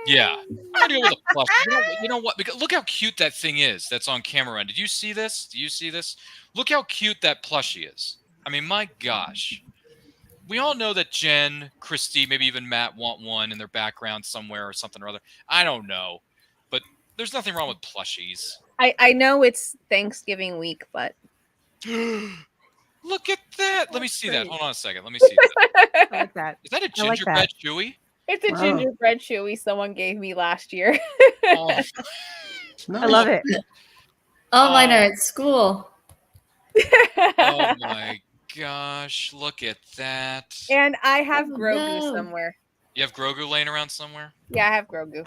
Yeah, I'm going to go with a plushie. You know what? Because look how cute that thing is that's on camera. Did you see this? Do you see this? Look how cute that plushie is. I mean, my gosh. We all know that Jen, Christy, maybe even Matt want one in their background somewhere or something or other. I don't know. But there's nothing wrong with plushies. I know it's Thanksgiving week, but... Look at that. Let me see that. Hold on a second. Let me see that. I like that. Is that a gingerbread Chewy? It's a gingerbread Chewy someone gave me last year. Oh. I love it. Oh, mine are at school. Oh my gosh. Look at that. And I have Grogu somewhere. You have Grogu laying around somewhere? Yeah, I have Grogu.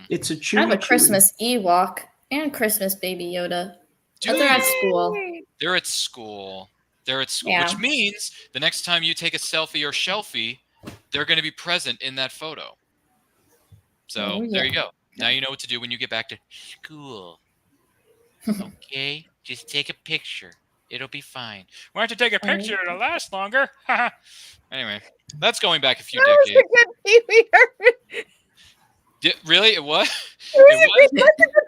It's a Chewy. I have a Christmas Ewok and Christmas Baby Yoda. But they're at school. They're at school. Yeah. Which means the next time you take a selfie or shelfie, they're going to be present in that photo. So there you go. Now you know what to do when you get back to school. Okay? Just take a picture. It'll be fine. Why don't you take a picture? It'll last longer. Anyway, that's going back a few decades. That was a good Pee-wee. Really? It was? It was a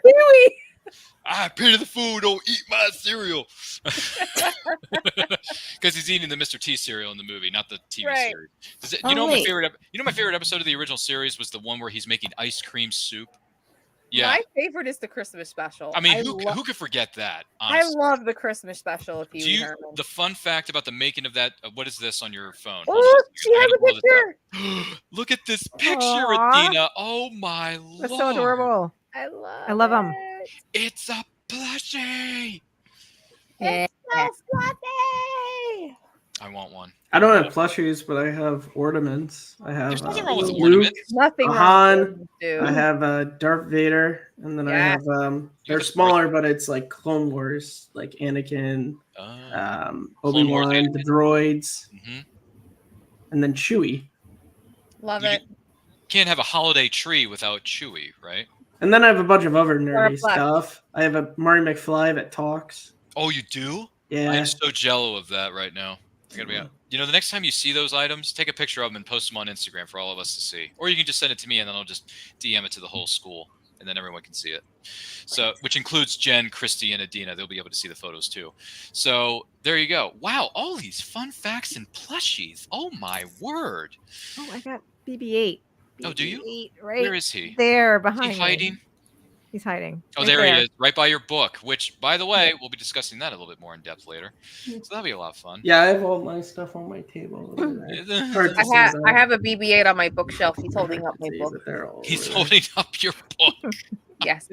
Pee-wee. I pay to the food, don't eat my cereal. Because he's eating the Mr. T cereal in the movie, not the TV series. My favorite episode of the original series was the one where he's making ice cream soup. Yeah. My favorite is the Christmas special. I mean, who could forget that? Honestly. I love the Christmas special of Pee Wee Herman. The fun fact about the making of that, what is this on your phone? Oh, she has a picture. Look at this picture, Adina. Oh my Lord. That's so adorable. I love them. It's a plushie. It's so fluffy. I want one. I don't have plushies, but I have ornaments. I have There's nothing wrong with Luke, ornaments. Nothing Han. wrong. I have Darth Vader, and then I have they're smaller, but it's like Clone Wars, like Anakin, Obi-Wan, the droids, and then Chewie. Love it. Can't have a holiday tree without Chewie, right? And then I have a bunch of other nerdy stuff. I have a Marty McFly that talks. Oh, you do? Yeah. I'm so jello of that right now. The next time you see those items, take a picture of them and post them on Instagram for all of us to see. Or you can just send it to me and then I'll just DM it to the whole school and then everyone can see it. So, which includes Jen, Christy, and Adina. They'll be able to see the photos too. So there you go. Wow, all these fun facts and plushies. Oh my word. Oh, I got BB-8. Oh, do you? Right. Where is he? There, behind Is he hiding? me. He's hiding. Oh, there he is, right by your book, which, by the way, we'll be discussing that a little bit more in depth later. So that'll be a lot of fun. Yeah, I have all my stuff on my table. I have a BB-8 on my bookshelf. He's holding up my book. He's holding up your book. Yes.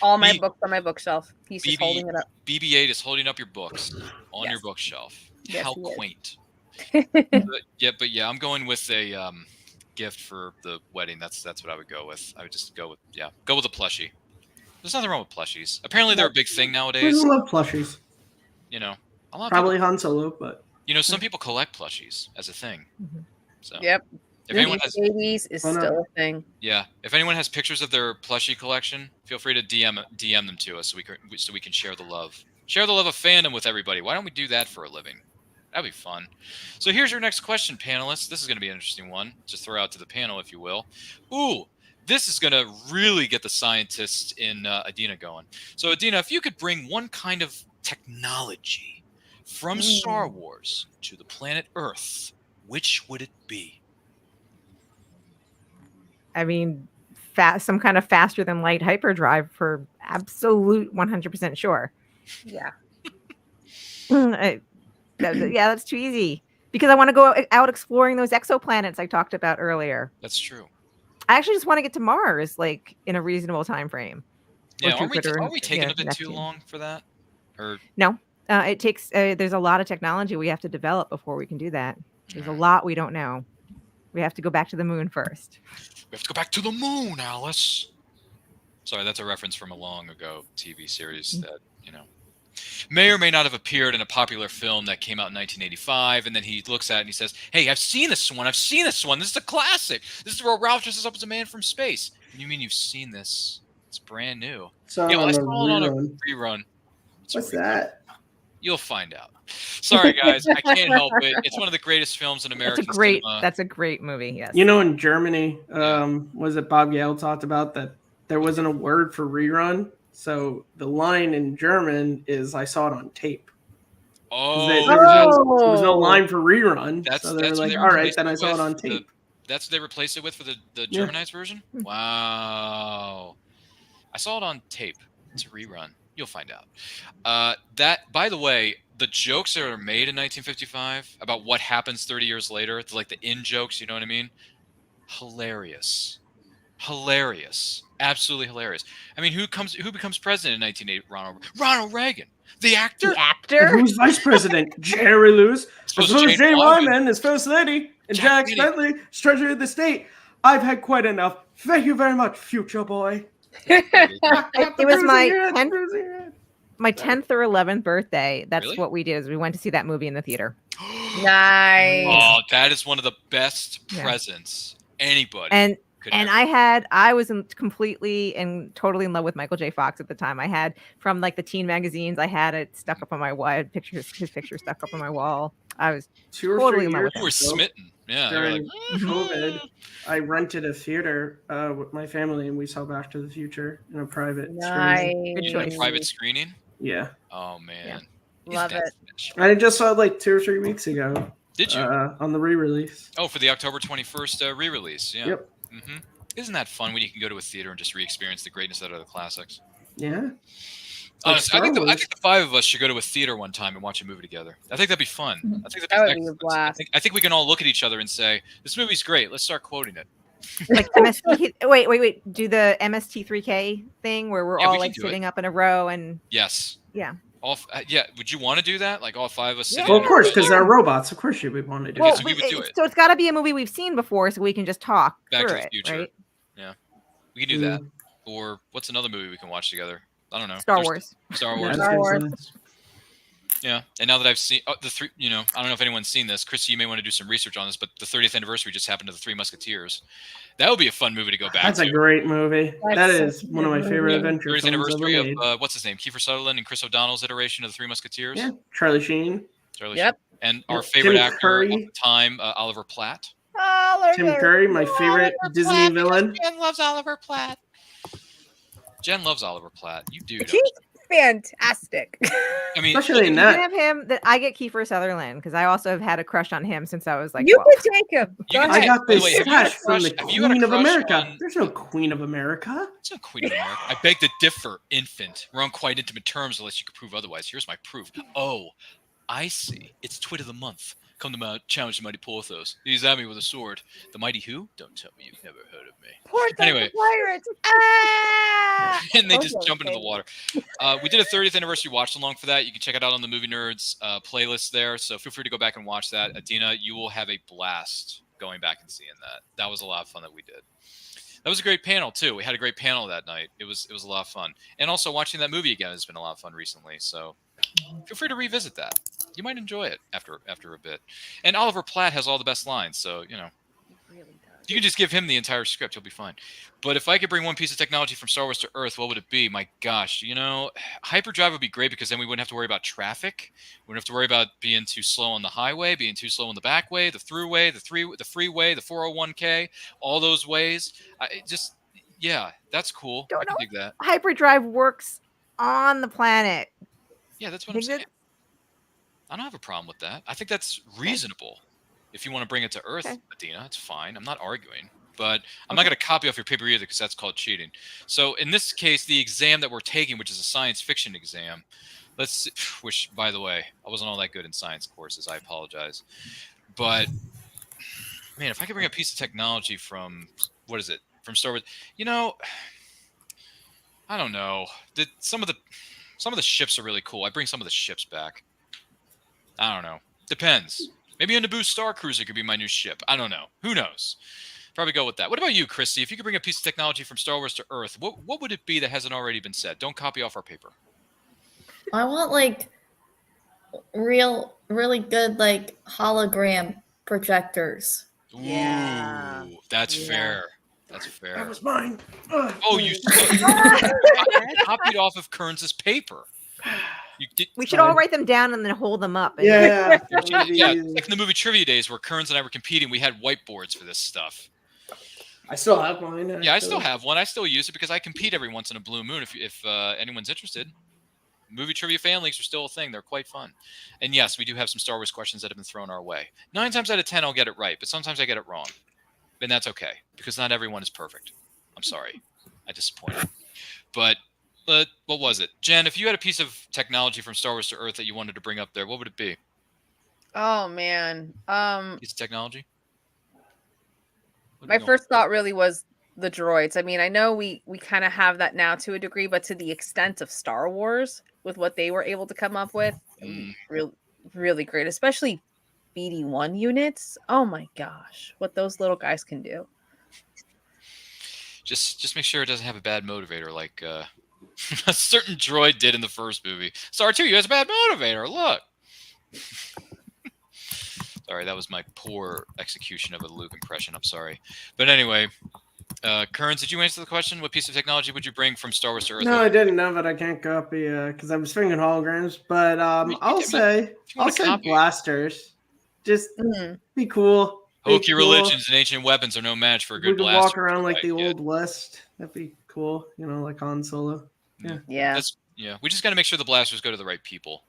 All my books on my bookshelf. He's just holding it up. BB-8 is holding up your books on your bookshelf. Yes, How he is. quaint. but yeah, I'm going with a gift for the wedding. That's what I would go with. I would just go with a plushie. There's nothing wrong with plushies. Apparently they're a big thing nowadays. I love plushies. You know, a lot of Probably people, Han Solo, but you know, some people collect plushies as a thing. So Yep. if anyone has babies is still a thing. Yeah, if anyone has pictures of their plushie collection, feel free to DM them to us so we can share the love. Share the love of fandom with everybody. Why don't we do that for a living? That'd be fun. So here's your next question, panelists. This is going to be an interesting one. Just throw out to the panel, if you will. Ooh, this is going to really get the scientists in Adina going. So Adina, if you could bring one kind of technology from Star Wars to the planet Earth, which would it be? I mean, some kind of faster than light hyperdrive for absolute 100% sure. Yeah. That's too easy because I want to go out exploring those exoplanets I talked about earlier. That's true. I actually just want to get to Mars, like in a reasonable time frame. Yeah, are we taking a bit too long for that? Or no, it takes. There's a lot of technology we have to develop before we can do that. There's a lot we don't know. We have to go back to the moon first. We have to go back to the moon, Alice. Sorry, that's a reference from a long ago TV series that, you know, may or may not have appeared in a popular film that came out in 1985. And then he looks at it and he says, hey, I've seen this one. This is a classic. This is where Ralph dresses up as a man from space. You mean you've seen this? It's brand new. So I saw it on a rerun. What's that? You'll find out. Sorry, guys. I can't help it. It's one of the greatest films in American cinema. That's a great movie, yes. You know, in Germany, was it Bob Gale talked about that there wasn't a word for rerun? So the line in German is, I saw it on tape. Oh. There was no line for rerun. So they were like, all right, then I saw it on tape. That's what they replaced it with for the Germanized version? Wow. I saw it on tape. It's a rerun. You'll find out. That, by the way, the jokes that are made in 1955 about what happens 30 years later, like the in-jokes, you know what I mean? Hilarious. Absolutely hilarious. I mean, who becomes president in 1980? Ronald Reagan. The actor? Who's vice president? Jerry Lewis. Jane Wyman is first lady. And Jack Bentley is treasurer of the state. I've had quite enough. Thank you very much, future boy. It was my 10th or 11th birthday. That's Really? what we did. Is we went to see that movie in the theater. Nice. Oh, that is one of the best presents anybody could ever. I was completely and totally in love with Michael J. Fox at the time. I had from like the teen magazines. I had it stuck up on my wall. I had his picture stuck up on my wall. I was totally in love with him. You were smitten. Yeah. During COVID, I rented a theater with my family, and we saw Back to the Future in a private screening. Good choice. A private screening? Yeah. Oh man. Love it. I just saw it like 2 or 3 weeks ago. Did you? On the re-release. Oh, for the October 21st re-release. Yeah. Yep. Mm-hmm. Isn't that fun when you can go to a theater and just re-experience the greatness that are the classics? Yeah. Honestly, I think the 5 of us should go to a theater one time and watch a movie together. I think that'd be fun. I think that would be a blast. I think we can all look at each other and say, "This movie's great. Let's start quoting it." Like MST. Wait. Do the MST3K thing where we're all like sitting up in a row and yes. Yeah. Would you want to do that? Like all 5 of us? Well, of course, because they're robots. Of course, you would want to do it. So we would do it. So it's got to be a movie we've seen before, so we can just talk Back through to the Future. Right? Yeah, we can do that. Or what's another movie we can watch together? I don't know. Star Wars. Star Wars. Yeah, and now that I've seen the 3, I don't know if anyone's seen this. Christy, you may want to do some research on this, but the 30th anniversary just happened to the 3 Musketeers. That would be a fun movie to go back to. That's a great movie. That is one of my favorite adventure 30th films anniversary ever made. of what's his name, Kiefer Sutherland and Chris O'Donnell's iteration of the 3 Musketeers. Yeah, Charlie Sheen. Yep. And our favorite Tim actor Curry. of the time, Oliver Platt. Tim Curry, my favorite Disney villain. Jen loves Oliver Platt. Jen loves Oliver Platt. You do. He's fantastic. I mean, especially in You that. can have him. That I get Kiefer Sutherland because I also have had a crush on him since I was like. You 12. could take him. I got this Wait, have you had a sash from the crush- have you had a Queen of crush America. on- There's no Queen of America. It's not Queen of America. I beg to differ, infant. We're on quite intimate terms unless you can prove otherwise. Here's my proof. Oh, I see. It's Twit of the Month. Come to challenge the mighty Porthos. He's at me with a sword. The mighty who? Don't tell me you've never heard of me. Porthos Anyway. the pirates! Ah! And they just jump into the water. We did a 30th anniversary watch along for that. You can check it out on the Movie Nerds playlist there. So feel free to go back and watch that. Adina, you will have a blast going back and seeing that. That was a lot of fun that we did. That was a great panel too. We had a great panel that night. It was a lot of fun. And also watching that movie again has been a lot of fun recently. So feel free to revisit that. You might enjoy it after a bit. And Oliver Platt has all the best lines, so you know. You can just give him the entire script; he'll be fine. But if I could bring one piece of technology from Star Wars to Earth, what would it be? My gosh, you know, hyperdrive would be great because then we wouldn't have to worry about traffic. We wouldn't have to worry about being too slow on the highway, being too slow on the back way, the throughway, the freeway, the 401k, all those ways. Yeah, that's cool. I can dig that. Hyperdrive works on the planet. Yeah, that's what I'm saying. I don't have a problem with that. I think that's reasonable. If you want to bring it to Earth, Adina, it's fine. I'm not arguing. But I'm not going to copy off your paper either because that's called cheating. So in this case, the exam that we're taking, which is a science fiction exam, which, by the way, I wasn't all that good in science courses. I apologize. But, man, if I could bring a piece of technology from, from Star Wars, you know, I don't know. Some of the ships are really cool. I bring some of the ships back. I don't know. Depends. Maybe a Naboo Star Cruiser could be my new ship. I don't know. Who knows? Probably go with that. What about you, Christy? If you could bring a piece of technology from Star Wars to Earth, what would it be that hasn't already been said? Don't copy off our paper. I want like really good like hologram projectors. Ooh, that's fair. That's fair. That was mine. Oh, you copied off of Kearns' paper. We should all write them down and then hold them up. Yeah. Yeah, like in the movie Trivia Days where Kearns and I were competing, we had whiteboards for this stuff. I still have mine. Actually. Yeah, I still have one. I still use it because I compete every once in a blue moon if anyone's interested. Movie trivia fan leagues are still a thing. They're quite fun. And yes, we do have some Star Wars questions that have been thrown our way. 9 times out of 10, I'll get it right, but sometimes I get it wrong. And that's okay because not everyone is perfect. I'm sorry. I disappointed. But what was it? Jen, if you had a piece of technology from Star Wars to Earth that you wanted to bring up there, what would it be? Oh, man. Piece of technology? My first thought really was the droids. I mean, I know we kind of have that now to a degree, but to the extent of Star Wars with what they were able to come up with, really great, especially BD-1 units. Oh my gosh, what those little guys can do. Just make sure it doesn't have a bad motivator like a certain droid did in the first movie. Star 2, has a bad motivator. Look. Sorry, that was my poor execution of a Luke impression. I'm sorry. But anyway, Kearns, did you answer the question? What piece of technology would you bring from Star Wars to Earth? No, I didn't know, but I can't copy because I was thinking holograms. But I'll say blasters. Just be cool. Hokey religions and ancient weapons are no match for a good blaster. Walk around like the Old West. That'd be cool. You know, like Han Solo. Yeah. We just got to make sure the blasters go to the right people.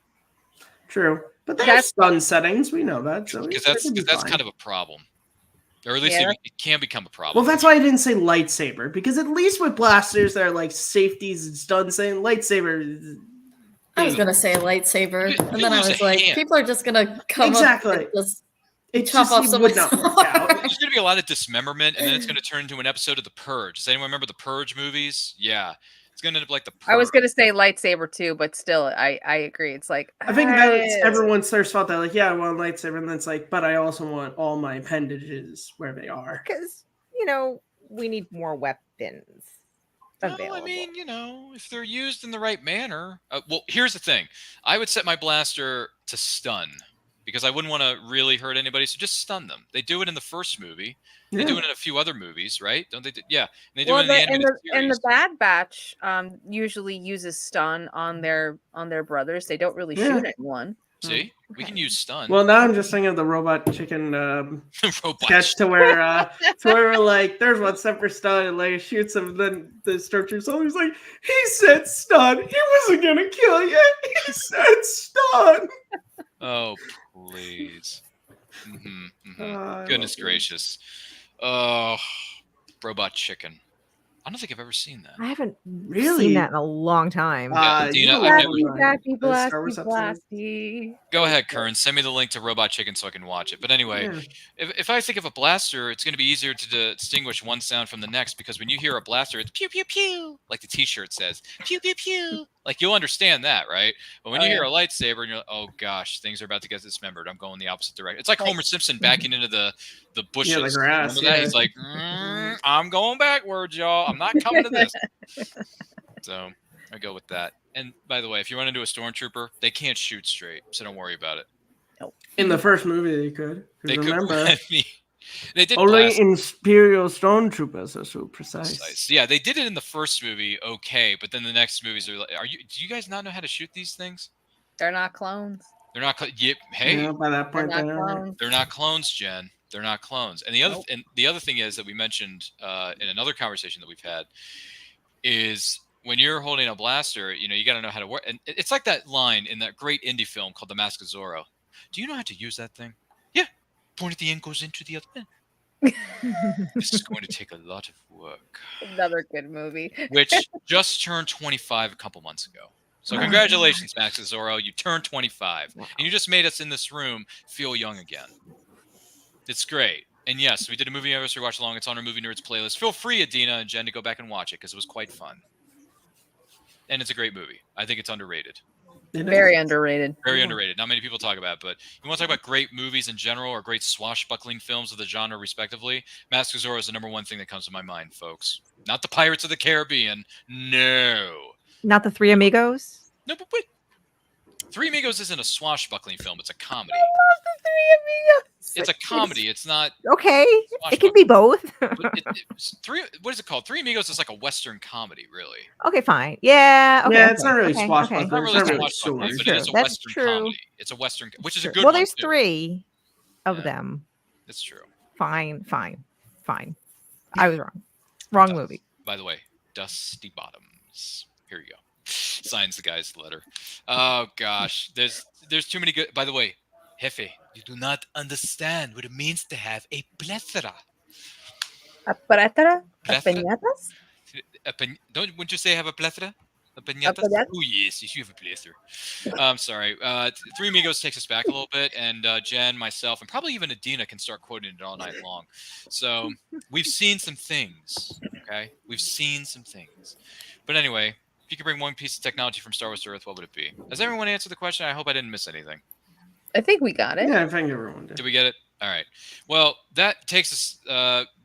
True, but that's stun settings. We know that, so because that's kind of a problem, or at least it can become a problem. Well, that's why I didn't say lightsaber, because at least with blasters, they're like safeties and stun. Saying lightsaber. I was gonna say a lightsaber, and then I was like, people are just gonna come up and just chop off someone's arm. There's gonna be a lot of dismemberment, and then it's gonna turn into an episode of The Purge. Does anyone remember the Purge movies? Yeah. It's gonna end up like the Purge. I was gonna say lightsaber too, but still, I agree. It's like I think that's everyone's first thought. They're like, yeah, I want a lightsaber, and then it's like, but I also want all my appendages where they are. Because we need more weapons available. Well, I mean, if they're used in the right manner. Well, here's the thing: I would set my blaster to stun because I wouldn't want to really hurt anybody. So just stun them. They do it in the first movie. They do it in a few other movies, right? Don't they? Yeah, and they do it in the animated series. And the Bad Batch usually uses stun on their brothers. They don't really shoot anyone. See, we can use stun. Well, now I'm just thinking of the robot chicken sketch to where we're like, there's one set for stun, and like shoots him, and then the stormtrooper's always like, he said stun. He wasn't gonna kill you. He said stun. Oh, please. Goodness gracious. Oh, robot chicken. I don't think I've ever seen that. I haven't Really? seen that in a long time. Yeah, Dina, you I've will never- like Blasty, the Star blasty, Wars episode. blasty. Go ahead, Kern. Send me the link to Robot Chicken so I can watch it. But anyway, Yeah. if I think of a blaster, it's going to be easier to distinguish one sound from the next because when you hear a blaster, it's pew pew pew, like the T-shirt says, pew pew pew. Like you'll understand that, right? But when you hear a lightsaber, and you're like, oh gosh, things are about to get dismembered. I'm going the opposite direction. It's like Homer Simpson backing into the bushes. Yeah, the grass. Remember that? He's like, I'm going backwards, y'all. I'm not coming to this. So I go with that. And by the way, if you run into a stormtrooper, they can't shoot straight, so don't worry about it. In the first movie, they could. They Remember, could. They did only blast. Imperial stormtroopers are so precise. Yeah, they did it in the first movie, okay, but then the next movies are like, do you guys not know how to shoot these things? They're not clones. They're not. Hey, Yeah, by that point, They're not they're clones. they're not clones, Jen. They're not clones. And the other thing is that we mentioned in another conversation that we've had is when you're holding a blaster, you got to know how to work. And it's like that line in that great indie film called The Mask of Zorro. Do you know how to use that thing? Yeah. Point at the end goes into the other end. This is going to take a lot of work. Another good movie. Which just turned 25 a couple months ago. So congratulations, Max of Zorro. You turned 25. And you just made us in this room feel young again. It's great. And yes, we did a movie anniversary watch along. It's on our Movie Nerds playlist. Feel free, Adina and Jen, to go back and watch it because it was quite fun. And it's a great movie. I think it's underrated. Very underrated. Very underrated. Not many people talk about it, but you want to talk about great movies in general or great swashbuckling films of the genre, respectively, Mask of Zorro is the number one thing that comes to my mind, folks. Not the Pirates of the Caribbean. No. Not the Three Amigos? No, but wait. Three Amigos isn't a swashbuckling film. It's a comedy. I love the Three Amigos. It's a comedy. It's not. Okay. It can be both. What is it called? Three Amigos is like a Western comedy, really. Okay, fine. Yeah. Okay, Yeah, it's not really okay, swashbuckling. It's not really It's not really swashbuckling, swords. but it is a That's Western true. comedy. It's a Western, which is a good Well, one. there's too. 3 of Yeah. them. It's true. Fine. I was wrong. Wrong movie. By the way, Dusty Bottoms. Here you go. Signs the guy's letter. Oh gosh, there's too many good. By the way, Jefe, you do not understand what it means to have a plethora. A plethora? A Plethora? piñatas? Wouldn't you say have a plethora? A piñatas? plethora? Oh yes, you have a plethora. I'm sorry. Three Amigos takes us back a little bit, and Jen, myself, and probably even Adina can start quoting it all night long. So we've seen some things. Okay, we've seen some things. But anyway, if you could bring one piece of technology from Star Wars to Earth, what would it be? Has everyone answered the question? I hope I didn't miss anything. I think we got it. Yeah, I think everyone did. Did we get it? All right. Well, that takes us.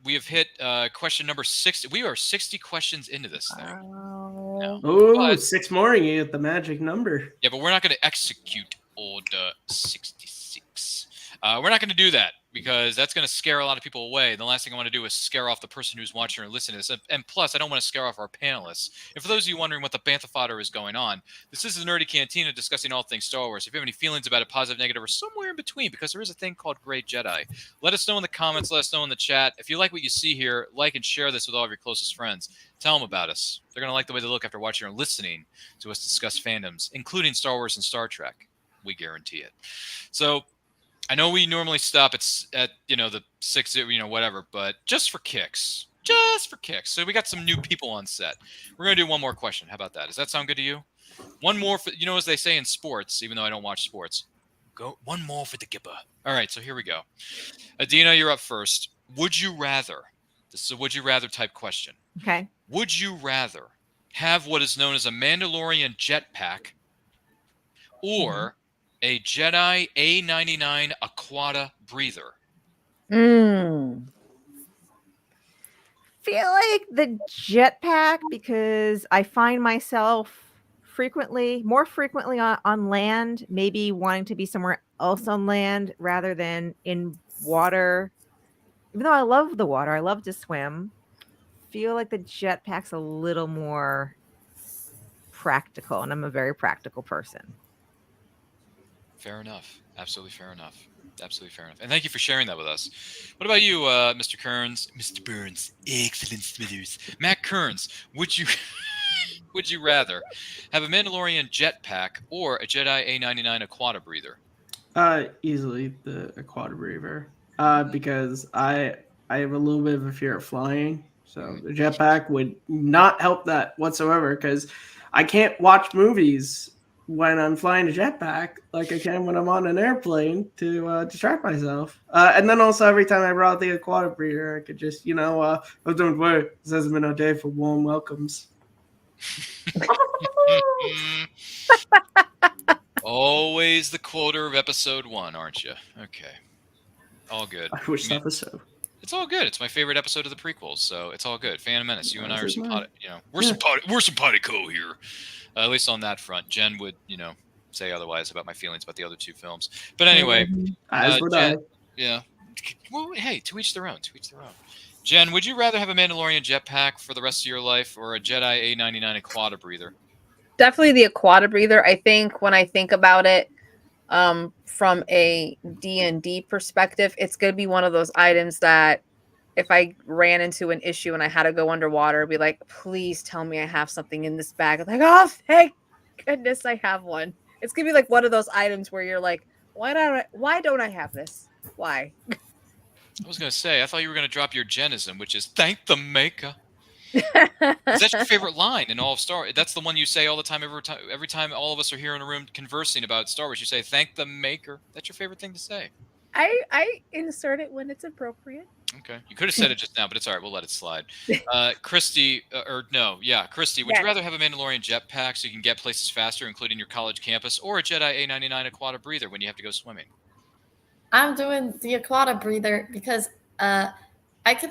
We have hit question number 60. We are 60 questions into this thing. Oh. Oh, 6 more, and you get the magic number. Yeah, but we're not going to execute Order 66. We're not going to do that because that's going to scare a lot of people away. The last thing I want to do is scare off the person who's watching or listening to this. And plus, I don't want to scare off our panelists. And for those of you wondering what the Bantha fodder is going on, this is the Nerdy Cantina discussing all things Star Wars. If you have any feelings about it, positive, negative, or somewhere in between, because there is a thing called Grey Jedi, let us know in the comments. Let us know in the chat. If you like what you see here, like and share this with all of your closest friends. Tell them about us. They're going to like the way they look after watching or listening to us discuss fandoms, including Star Wars and Star Trek. We guarantee it. So I know we normally stop at the 6, whatever, but just for kicks. So we got some new people on set. We're going to do one more question. How about that? Does that sound good to you? One more for, as they say in sports, even though I don't watch sports, go one more for the Gipper. All right, so here we go. Adina, you're up first. Would you rather, this is a would you rather type question. Okay. Would you rather have what is known as a Mandalorian jetpack or a Jedi A99 Aquata breather? Feel like the jetpack because I find myself more frequently on land, maybe wanting to be somewhere else on land rather than in water. Even though I love the water, I love to swim. Feel like the jetpack's a little more practical, and I'm a very practical person. Fair enough. Absolutely fair enough. And thank you for sharing that with us. What about you, Mr. Kearns? Mr. Burns. Excellent, Smithers. Matt Kearns, would you rather have a Mandalorian jetpack or a Jedi A99 Aquata breather? Easily the Aquata breather. Because I have a little bit of a fear of flying, So the jetpack would not help that whatsoever because I can't watch movies when I'm flying a jetpack like I can when I'm on an airplane to distract myself. And then also every time I brought the aquatic breeder, I could just, oh, don't worry, this hasn't been a day for warm welcomes. Always the quota of episode 1, aren't you? Okay. All good. Which episode? It's all good. It's my favorite episode of the prequels, so it's all good. Phantom Menace, you and I are we're simpatico here. At least on that front. Jen would, say otherwise about my feelings about the other 2 films. But anyway, Jen, yeah. Well, hey, to each their own. To each their own. Jen, would you rather have a Mandalorian jetpack for the rest of your life or a Jedi A99 Aquata breather? Definitely the Aquata breather. I think when I think about it, from a D&D perspective, it's going to be one of those items that if I ran into an issue and I had to go underwater, I'd be like, please tell me I have something in this bag. I'm like, oh, thank goodness I have one. It's going to be like one of those items where you're like, why don't I have this? Why? I was going to say, I thought you were going to drop your Jenism, which is thank the maker. Is that your favorite line in all of Star Wars? That's the one you say all the time, every time all of us are here in a room conversing about Star Wars. You say, thank the maker. That's your favorite thing to say. I insert it when it's appropriate. Okay. You could have said it just now, but it's all right. We'll let it slide. Christy, Christy, would you rather have a Mandalorian jetpack so you can get places faster, including your college campus, or a Jedi A99 Aquata breather when you have to go swimming? I'm doing the Aquata breather because I could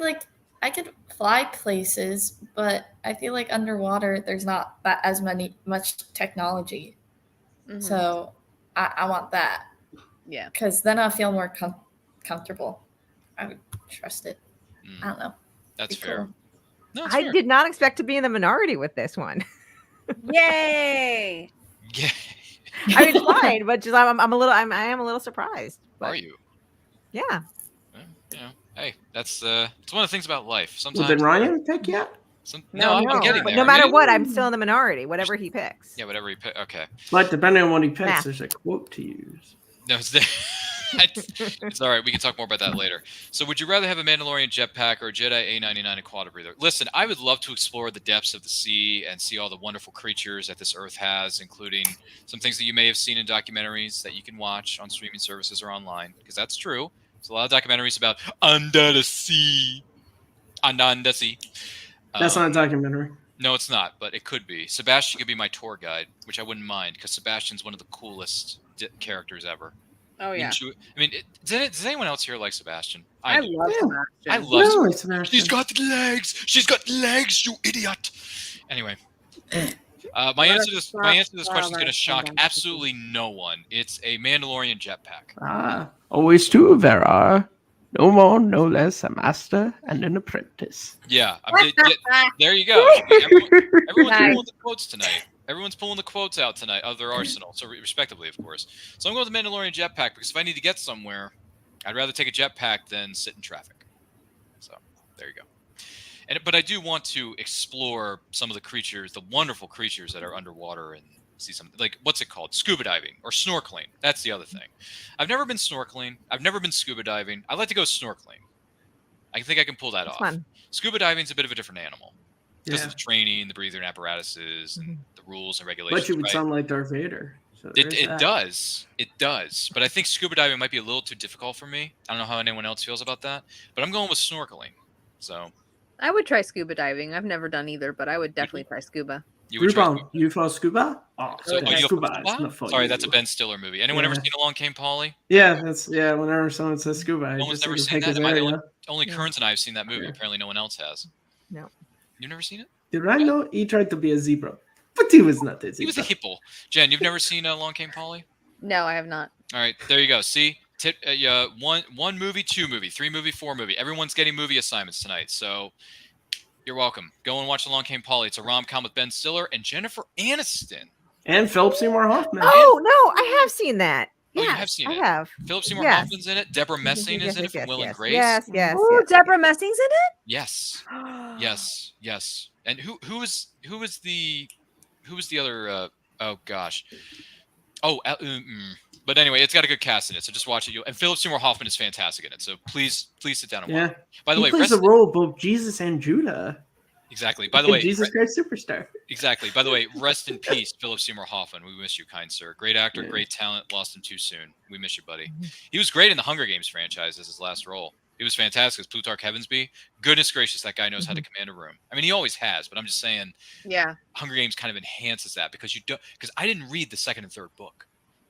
fly places, but I feel like underwater there's not that much technology. Mm-hmm. So I want that. Yeah. Because then I feel more comfortable. I would trust it. I don't know. That's fair. Cool. No, I did not expect to be in the minority with this one. Yay! Yeah. I mean, it's fine, but just I am a little surprised. But, are you? Yeah. Hey, that's it's one of the things about life. Sometimes. Well, did Ryan pick yet? I'm getting there. No matter what, I'm still in the minority. Whatever he picks. Yeah, whatever he picks. Okay. But depending on what he picks, there's a quote to use. No, it's there. It's all right. We can talk more about that later. So, would you rather have a Mandalorian jetpack or a Jedi A99 Aquata breather? Listen, I would love to explore the depths of the sea and see all the wonderful creatures that this Earth has, including some things that you may have seen in documentaries that you can watch on streaming services or online, because that's true. There's a lot of documentaries about under the sea. Under the sea. That's not a documentary. No, it's not, but it could be. Sebastian could be my tour guide, which I wouldn't mind, because Sebastian's one of the coolest characters ever. Oh, yeah. I mean, does anyone else here like Sebastian? I love Sebastian. I love Sebastian. She's got legs. She's got legs, you idiot. Anyway. My answer to this question is going to shock absolutely no one. It's a Mandalorian jetpack. Always two there are. No more, no less, a master and an apprentice. Yeah, there you go. Everyone's pulling the quotes tonight. Everyone's pulling the quotes out tonight of their arsenal, so respectively, of course. So I'm going with the Mandalorian jetpack because if I need to get somewhere, I'd rather take a jetpack than sit in traffic. So there you go. But I do want to explore some of the creatures, the wonderful creatures that are underwater, and see some, like, what's it called? Scuba diving or snorkeling. That's the other thing. I've never been snorkeling. I've never been scuba diving. I'd like to go snorkeling. I think I can pull that off. Fun. Scuba diving's a bit of a different animal because of the training, the breathing apparatuses, and the rules and regulations. But you would sound like Darth Vader. So it does. It does. But I think scuba diving might be a little too difficult for me. I don't know how anyone else feels about that. But I'm going with snorkeling. So I would try scuba diving. I've never done either, but I would definitely try scuba. You follow scuba? Oh, scuba. Sorry, that's a Ben Stiller movie. Anyone ever seen Along Came Polly? Yeah, whenever someone says scuba, no one's ever seen that. Only Kearns and I have seen that movie. Apparently, no one else has. No. You've never seen it? Did I know he tried to be a zebra? But he was not a zebra. He was a hippo. Jen, you've never seen Along Came Polly? No, I have not. All right, there you go. See? One movie, 2 movie, 3 movie, 4 movie. Everyone's getting movie assignments tonight, so you're welcome. Go and watch Along Came Polly. It's a rom-com with Ben Stiller and Jennifer Aniston. And Philip Seymour Hoffman. Oh, no, I have seen that. Oh, you have seen it? I have. Philip Seymour Hoffman's in it. Deborah Messing is in it from Will and Grace. Yes. Oh, Deborah Messing's in it? Yes. Yes. And who was the other oh gosh. Oh, but anyway, it's got a good cast in it, so just watch it. And Philip Seymour Hoffman is fantastic in it, so please sit down and watch. By the way, he plays the role of both Jesus and Judah. Exactly. By the way, Jesus Christ Superstar. Exactly. By the way, rest in peace, Philip Seymour Hoffman. We miss you, kind sir. Great actor, great talent. Lost him too soon. We miss you, buddy. He was great in the Hunger Games franchise as his last role. He was fantastic as Plutarch Heavensby. Goodness gracious, that guy knows how to command a room. I mean, he always has, but I'm just saying. Yeah. Hunger Games kind of enhances that because I didn't read the second and third book,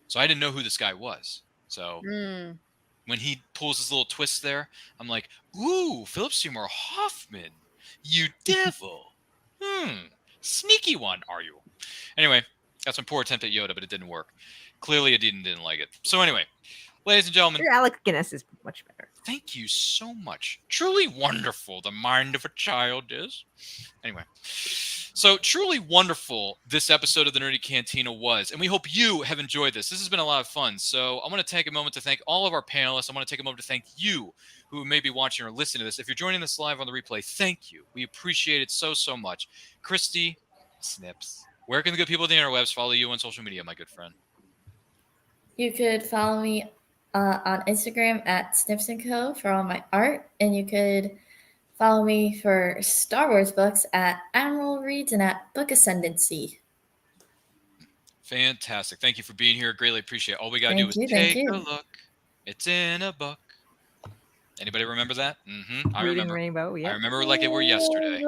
so I didn't know who this guy was. So when he pulls his little twist there, I'm like, ooh, Philip Seymour Hoffman, you devil. Sneaky one, are you? Anyway, that's my poor attempt at Yoda, but it didn't work. Clearly, Adine didn't like it. So anyway, ladies and gentlemen. Your Alec Guinness is much better. Thank you so much. Truly wonderful, the mind of a child is. Anyway, so truly wonderful this episode of the Nerdy Cantina was, and we hope you have enjoyed this. This has been a lot of fun. So I want to take a moment to thank all of our panelists. I want to take a moment to thank you who may be watching or listening to this. If you're joining us live on the replay, thank you. We appreciate it so much. Christie, Snips, where can the good people of the interwebs follow you on social media, my good friend? You could follow me on Instagram at Snips & Co. for all my art, and you could follow me for Star Wars books at Admiral Reads and at Book Ascendancy. Fantastic. Thank you for being here. Greatly appreciate it. All we got to do is take a look. It's in a book. Anybody remember that? I remember. Rainbow, yeah. I remember like it were yesterday.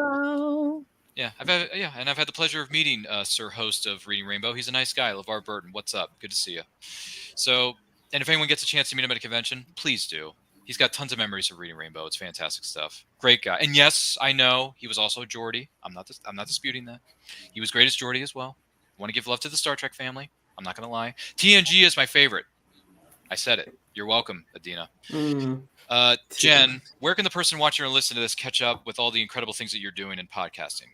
Yeah, I've had the pleasure of meeting Sir Host of Reading Rainbow. He's a nice guy, LeVar Burton. What's up? Good to see you. So, and if anyone gets a chance to meet him at a convention, please do. He's got tons of memories of Reading Rainbow. It's fantastic stuff. Great guy. And yes, I know he was also Geordie. I'm not disputing that. He was great as Geordie as well. I want to give love to the Star Trek family. I'm not going to lie. TNG is my favorite. I said it. You're welcome, Adina. Jen, where can the person watching or listening to this catch up with all the incredible things that you're doing in podcasting?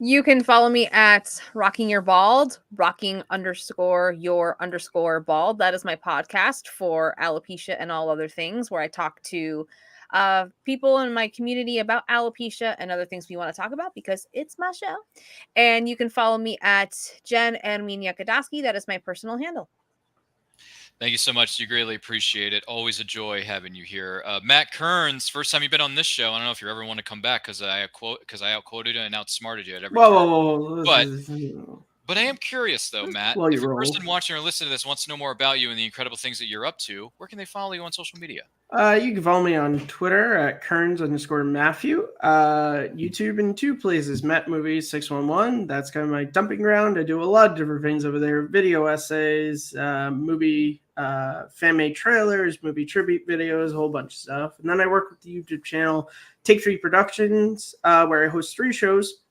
You can follow me at Rocking Your Bald, rocking_your_bald. That is my podcast for alopecia and all other things, where I talk to people in my community about alopecia and other things we want to talk about because it's my show. And you can follow me at Jen and Minya Kadaski. That is my personal handle. Thank you so much. You greatly appreciate it. Always a joy having you here. Matt Kearns, first time you've been on this show. I don't know if you ever want to come back because I outquoted and outsmarted you at every Whoa. But I am curious though, Matt. If a person watching or listening to this wants to know more about you and the incredible things that you're up to, where can they follow you on social media? You can follow me on Twitter at Kearns_Matthew. YouTube in two places, Matt Movies 611. That's kind of my dumping ground. I do a lot of different things over there. Video essays, movie fan-made trailers, movie tribute videos, a whole bunch of stuff. And then I work with the YouTube channel Take 3 Productions, where I host 3 shows.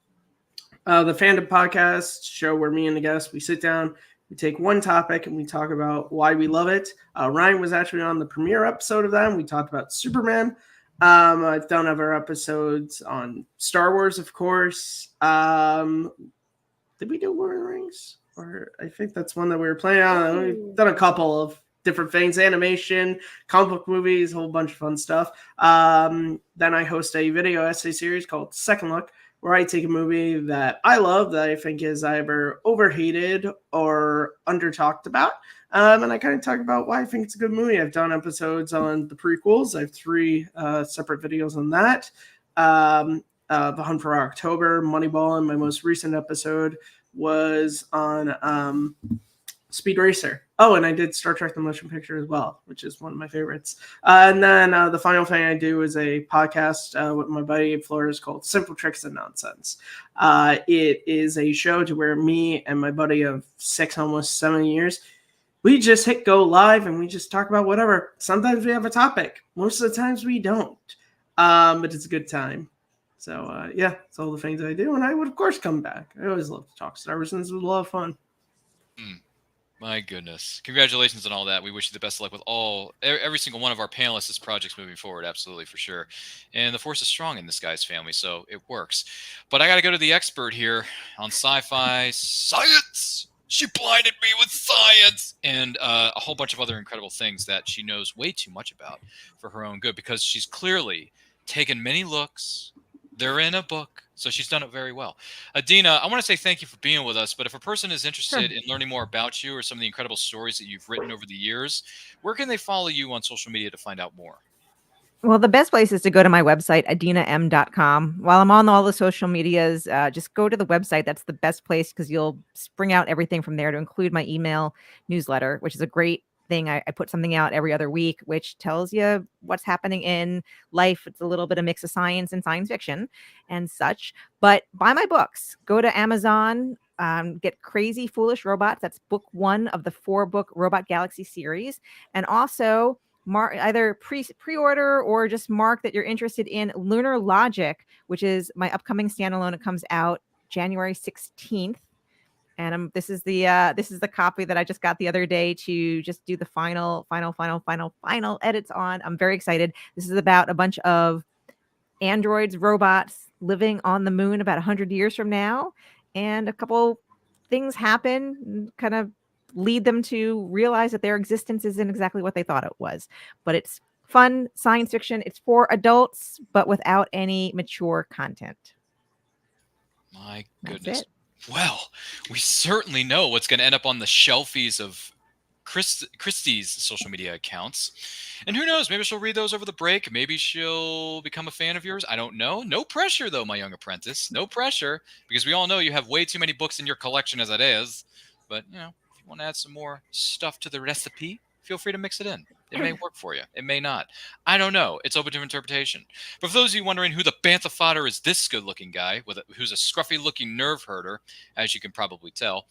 The Fandom Podcast show where me and the guests, we sit down, we take one topic and we talk about why we love it. Ryan was actually on the premiere episode of that, and we talked about Superman. I've done other episodes on Star Wars, of course. Did we do Lord of the Rings? Or I think that's one that we were playing on. We've done a couple of different things, animation, comic book movies, a whole bunch of fun stuff. Then I host a video essay series called Second Look, where I take a movie that I love that I think is either overhated or under-talked about. And I kind of talk about why I think it's a good movie. I've done episodes on the prequels. I have 3 separate videos on that. The Hunt for October, Moneyball, and my most recent episode was on Speed Racer. Oh, and I did Star Trek The Motion Picture as well, which is one of my favorites. And then the final thing I do is a podcast with my buddy Abe Flores called Simple Tricks and Nonsense. It is a show to where me and my buddy of 6, almost 7 years, we just hit go live and we just talk about whatever. Sometimes we have a topic. Most of the times we don't. But it's a good time. So, yeah, it's all the things I do. And I would, of course, come back. I always love to talk Star Wars, and it's a lot of fun. My goodness. Congratulations on all that. We wish you the best of luck with every single one of our panelists' projects moving forward. Absolutely, for sure. And the force is strong in this guy's family, so it works. But I got to go to the expert here on sci-fi science. She blinded me with science and a whole bunch of other incredible things that she knows way too much about for her own good, because she's clearly taken many looks. They're in a book. So she's done it very well. Adina, I want to say thank you for being with us, but if a person is interested in learning more about you or some of the incredible stories that you've written over the years, where can they follow you on social media to find out more? Well, the best place is to go to my website, adinam.com. While I'm on all the social medias, just go to the website. That's the best place because you'll spring out everything from there, to include my email newsletter, which is a great thing. I put something out every other week, which tells you what's happening in life. It's a little bit of mix of science and science fiction and such. But buy my books. Go to Amazon. Get Crazy Foolish Robots. That's book 1 of the 4-book Robot Galaxy series. And also either pre-order or just mark that you're interested in Lunar Logic, which is my upcoming standalone. It comes out January 16th. And this is the copy that I just got the other day to just do the final edits on. I'm very excited. This is about a bunch of androids, robots living on the moon about 100 years from now. And a couple things happen, kind of lead them to realize that their existence isn't exactly what they thought it was. But it's fun science fiction. It's for adults, but without any mature content. My goodness. Well, we certainly know what's going to end up on the shelfies of Christie's social media accounts. And who knows, maybe she'll read those over the break. Maybe she'll become a fan of yours. I don't know. No pressure, though, my young apprentice. No pressure, because we all know you have way too many books in your collection as it is. But, if you want to add some more stuff to the recipe, feel free to mix it in. It may work for you. It may not. I don't know. It's open to interpretation. But for those of you wondering who the bantha fodder is, this good-looking guy who's a scruffy-looking nerve herder, as you can probably tell,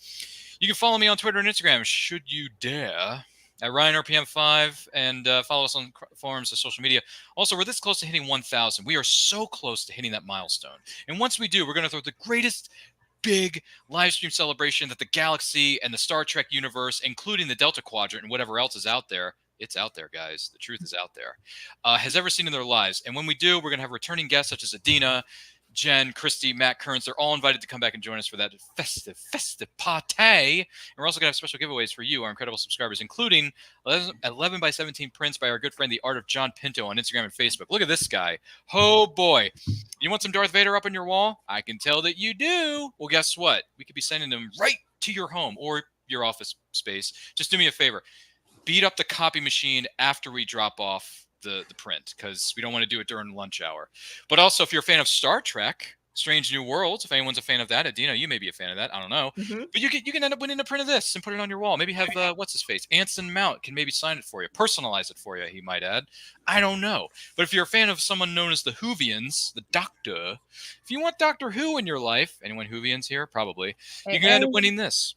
you can follow me on Twitter and Instagram, should you dare, at RyanRPM5, and follow us on forums of social media. Also, we're this close to hitting 1,000. We are so close to hitting that milestone. And once we do, we're going to throw the greatest big live stream celebration that the galaxy and the Star Trek universe, including the Delta Quadrant and whatever else is out there, it's out there, guys. The truth is out there, has ever seen in their lives. And when we do, we're going to have returning guests such as Adina, Jen, Christy, Matt Kearns. They're all invited to come back and join us for that festive party. And we're also going to have special giveaways for you, our incredible subscribers, including 11 by 17 prints by our good friend, The Art of John Pinto, on Instagram and Facebook. Look at this guy. Oh, boy. You want some Darth Vader up on your wall? I can tell that you do. Well, guess what? We could be sending them right to your home or your office space. Just do me a favor. Beat up the copy machine after we drop off the print, because we don't want to do it during lunch hour. But also, if you're a fan of Star Trek, Strange New Worlds, if anyone's a fan of that, Adina, you may be a fan of that. I don't know. But you can end up winning a print of this and put it on your wall. Maybe have, what's his face? Anson Mount can maybe sign it for you. Personalize it for you, he might add. I don't know. But if you're a fan of someone known as the Whovians, the Doctor, if you want Doctor Who in your life, anyone Whovians here? Probably. You can end up winning this.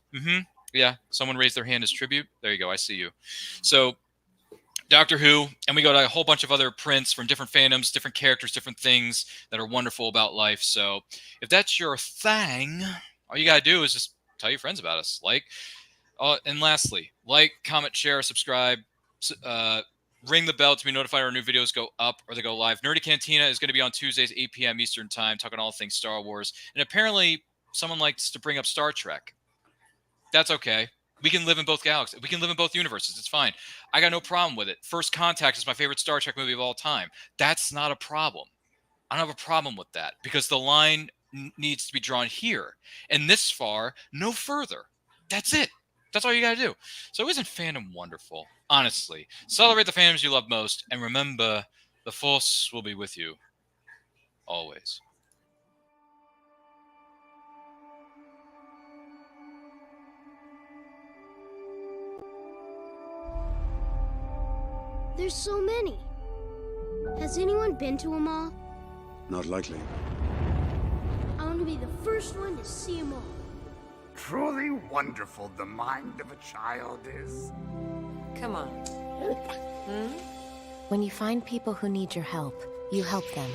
Yeah, someone raised their hand as tribute. There you go. I see you. So, Doctor Who, and we got a whole bunch of other prints from different fandoms, different characters, different things that are wonderful about life. So if that's your thing, all you got to do is just tell your friends about us. And lastly, like, comment, share, subscribe, ring the bell to be notified our new videos go up or they go live. Nerdy Cantina is going to be on Tuesdays, 8 p.m. Eastern Time, talking all things Star Wars. And apparently someone likes to bring up Star Trek. That's okay. We can live in both galaxies. We can live in both universes. It's fine. I got no problem with it. First Contact is my favorite Star Trek movie of all time. That's not a problem. I don't have a problem with that because the line needs to be drawn here. And this far, no further. That's it. That's all you got to do. So isn't fandom wonderful? Honestly. Celebrate the fandoms you love most. And remember, the Force will be with you. Always. There's so many. Has anyone been to them all? Not likely. I want to be the first one to see them all. Truly wonderful the mind of a child is. Come on. When you find people who need your help, you help them.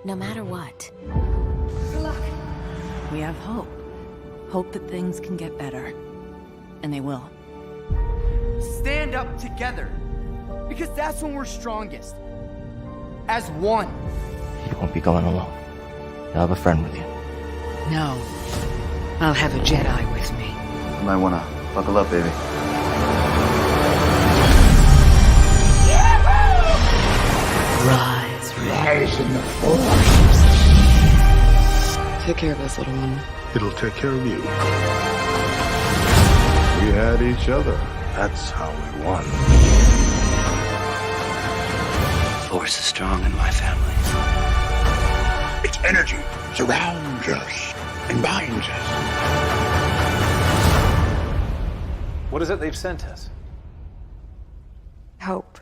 No matter what. Good luck. We have hope. Hope that things can get better. And they will. Stand up together. Because that's when we're strongest. As one. You won't be going alone. You'll have a friend with you. No. I'll have a Jedi with me. You might wanna buckle up, baby. Rise in the Force. take care of us, little one. It'll take care of you. We had each other. That's how we won. Force is strong in my family. Its energy surrounds us and binds us. What is it they've sent us? Hope.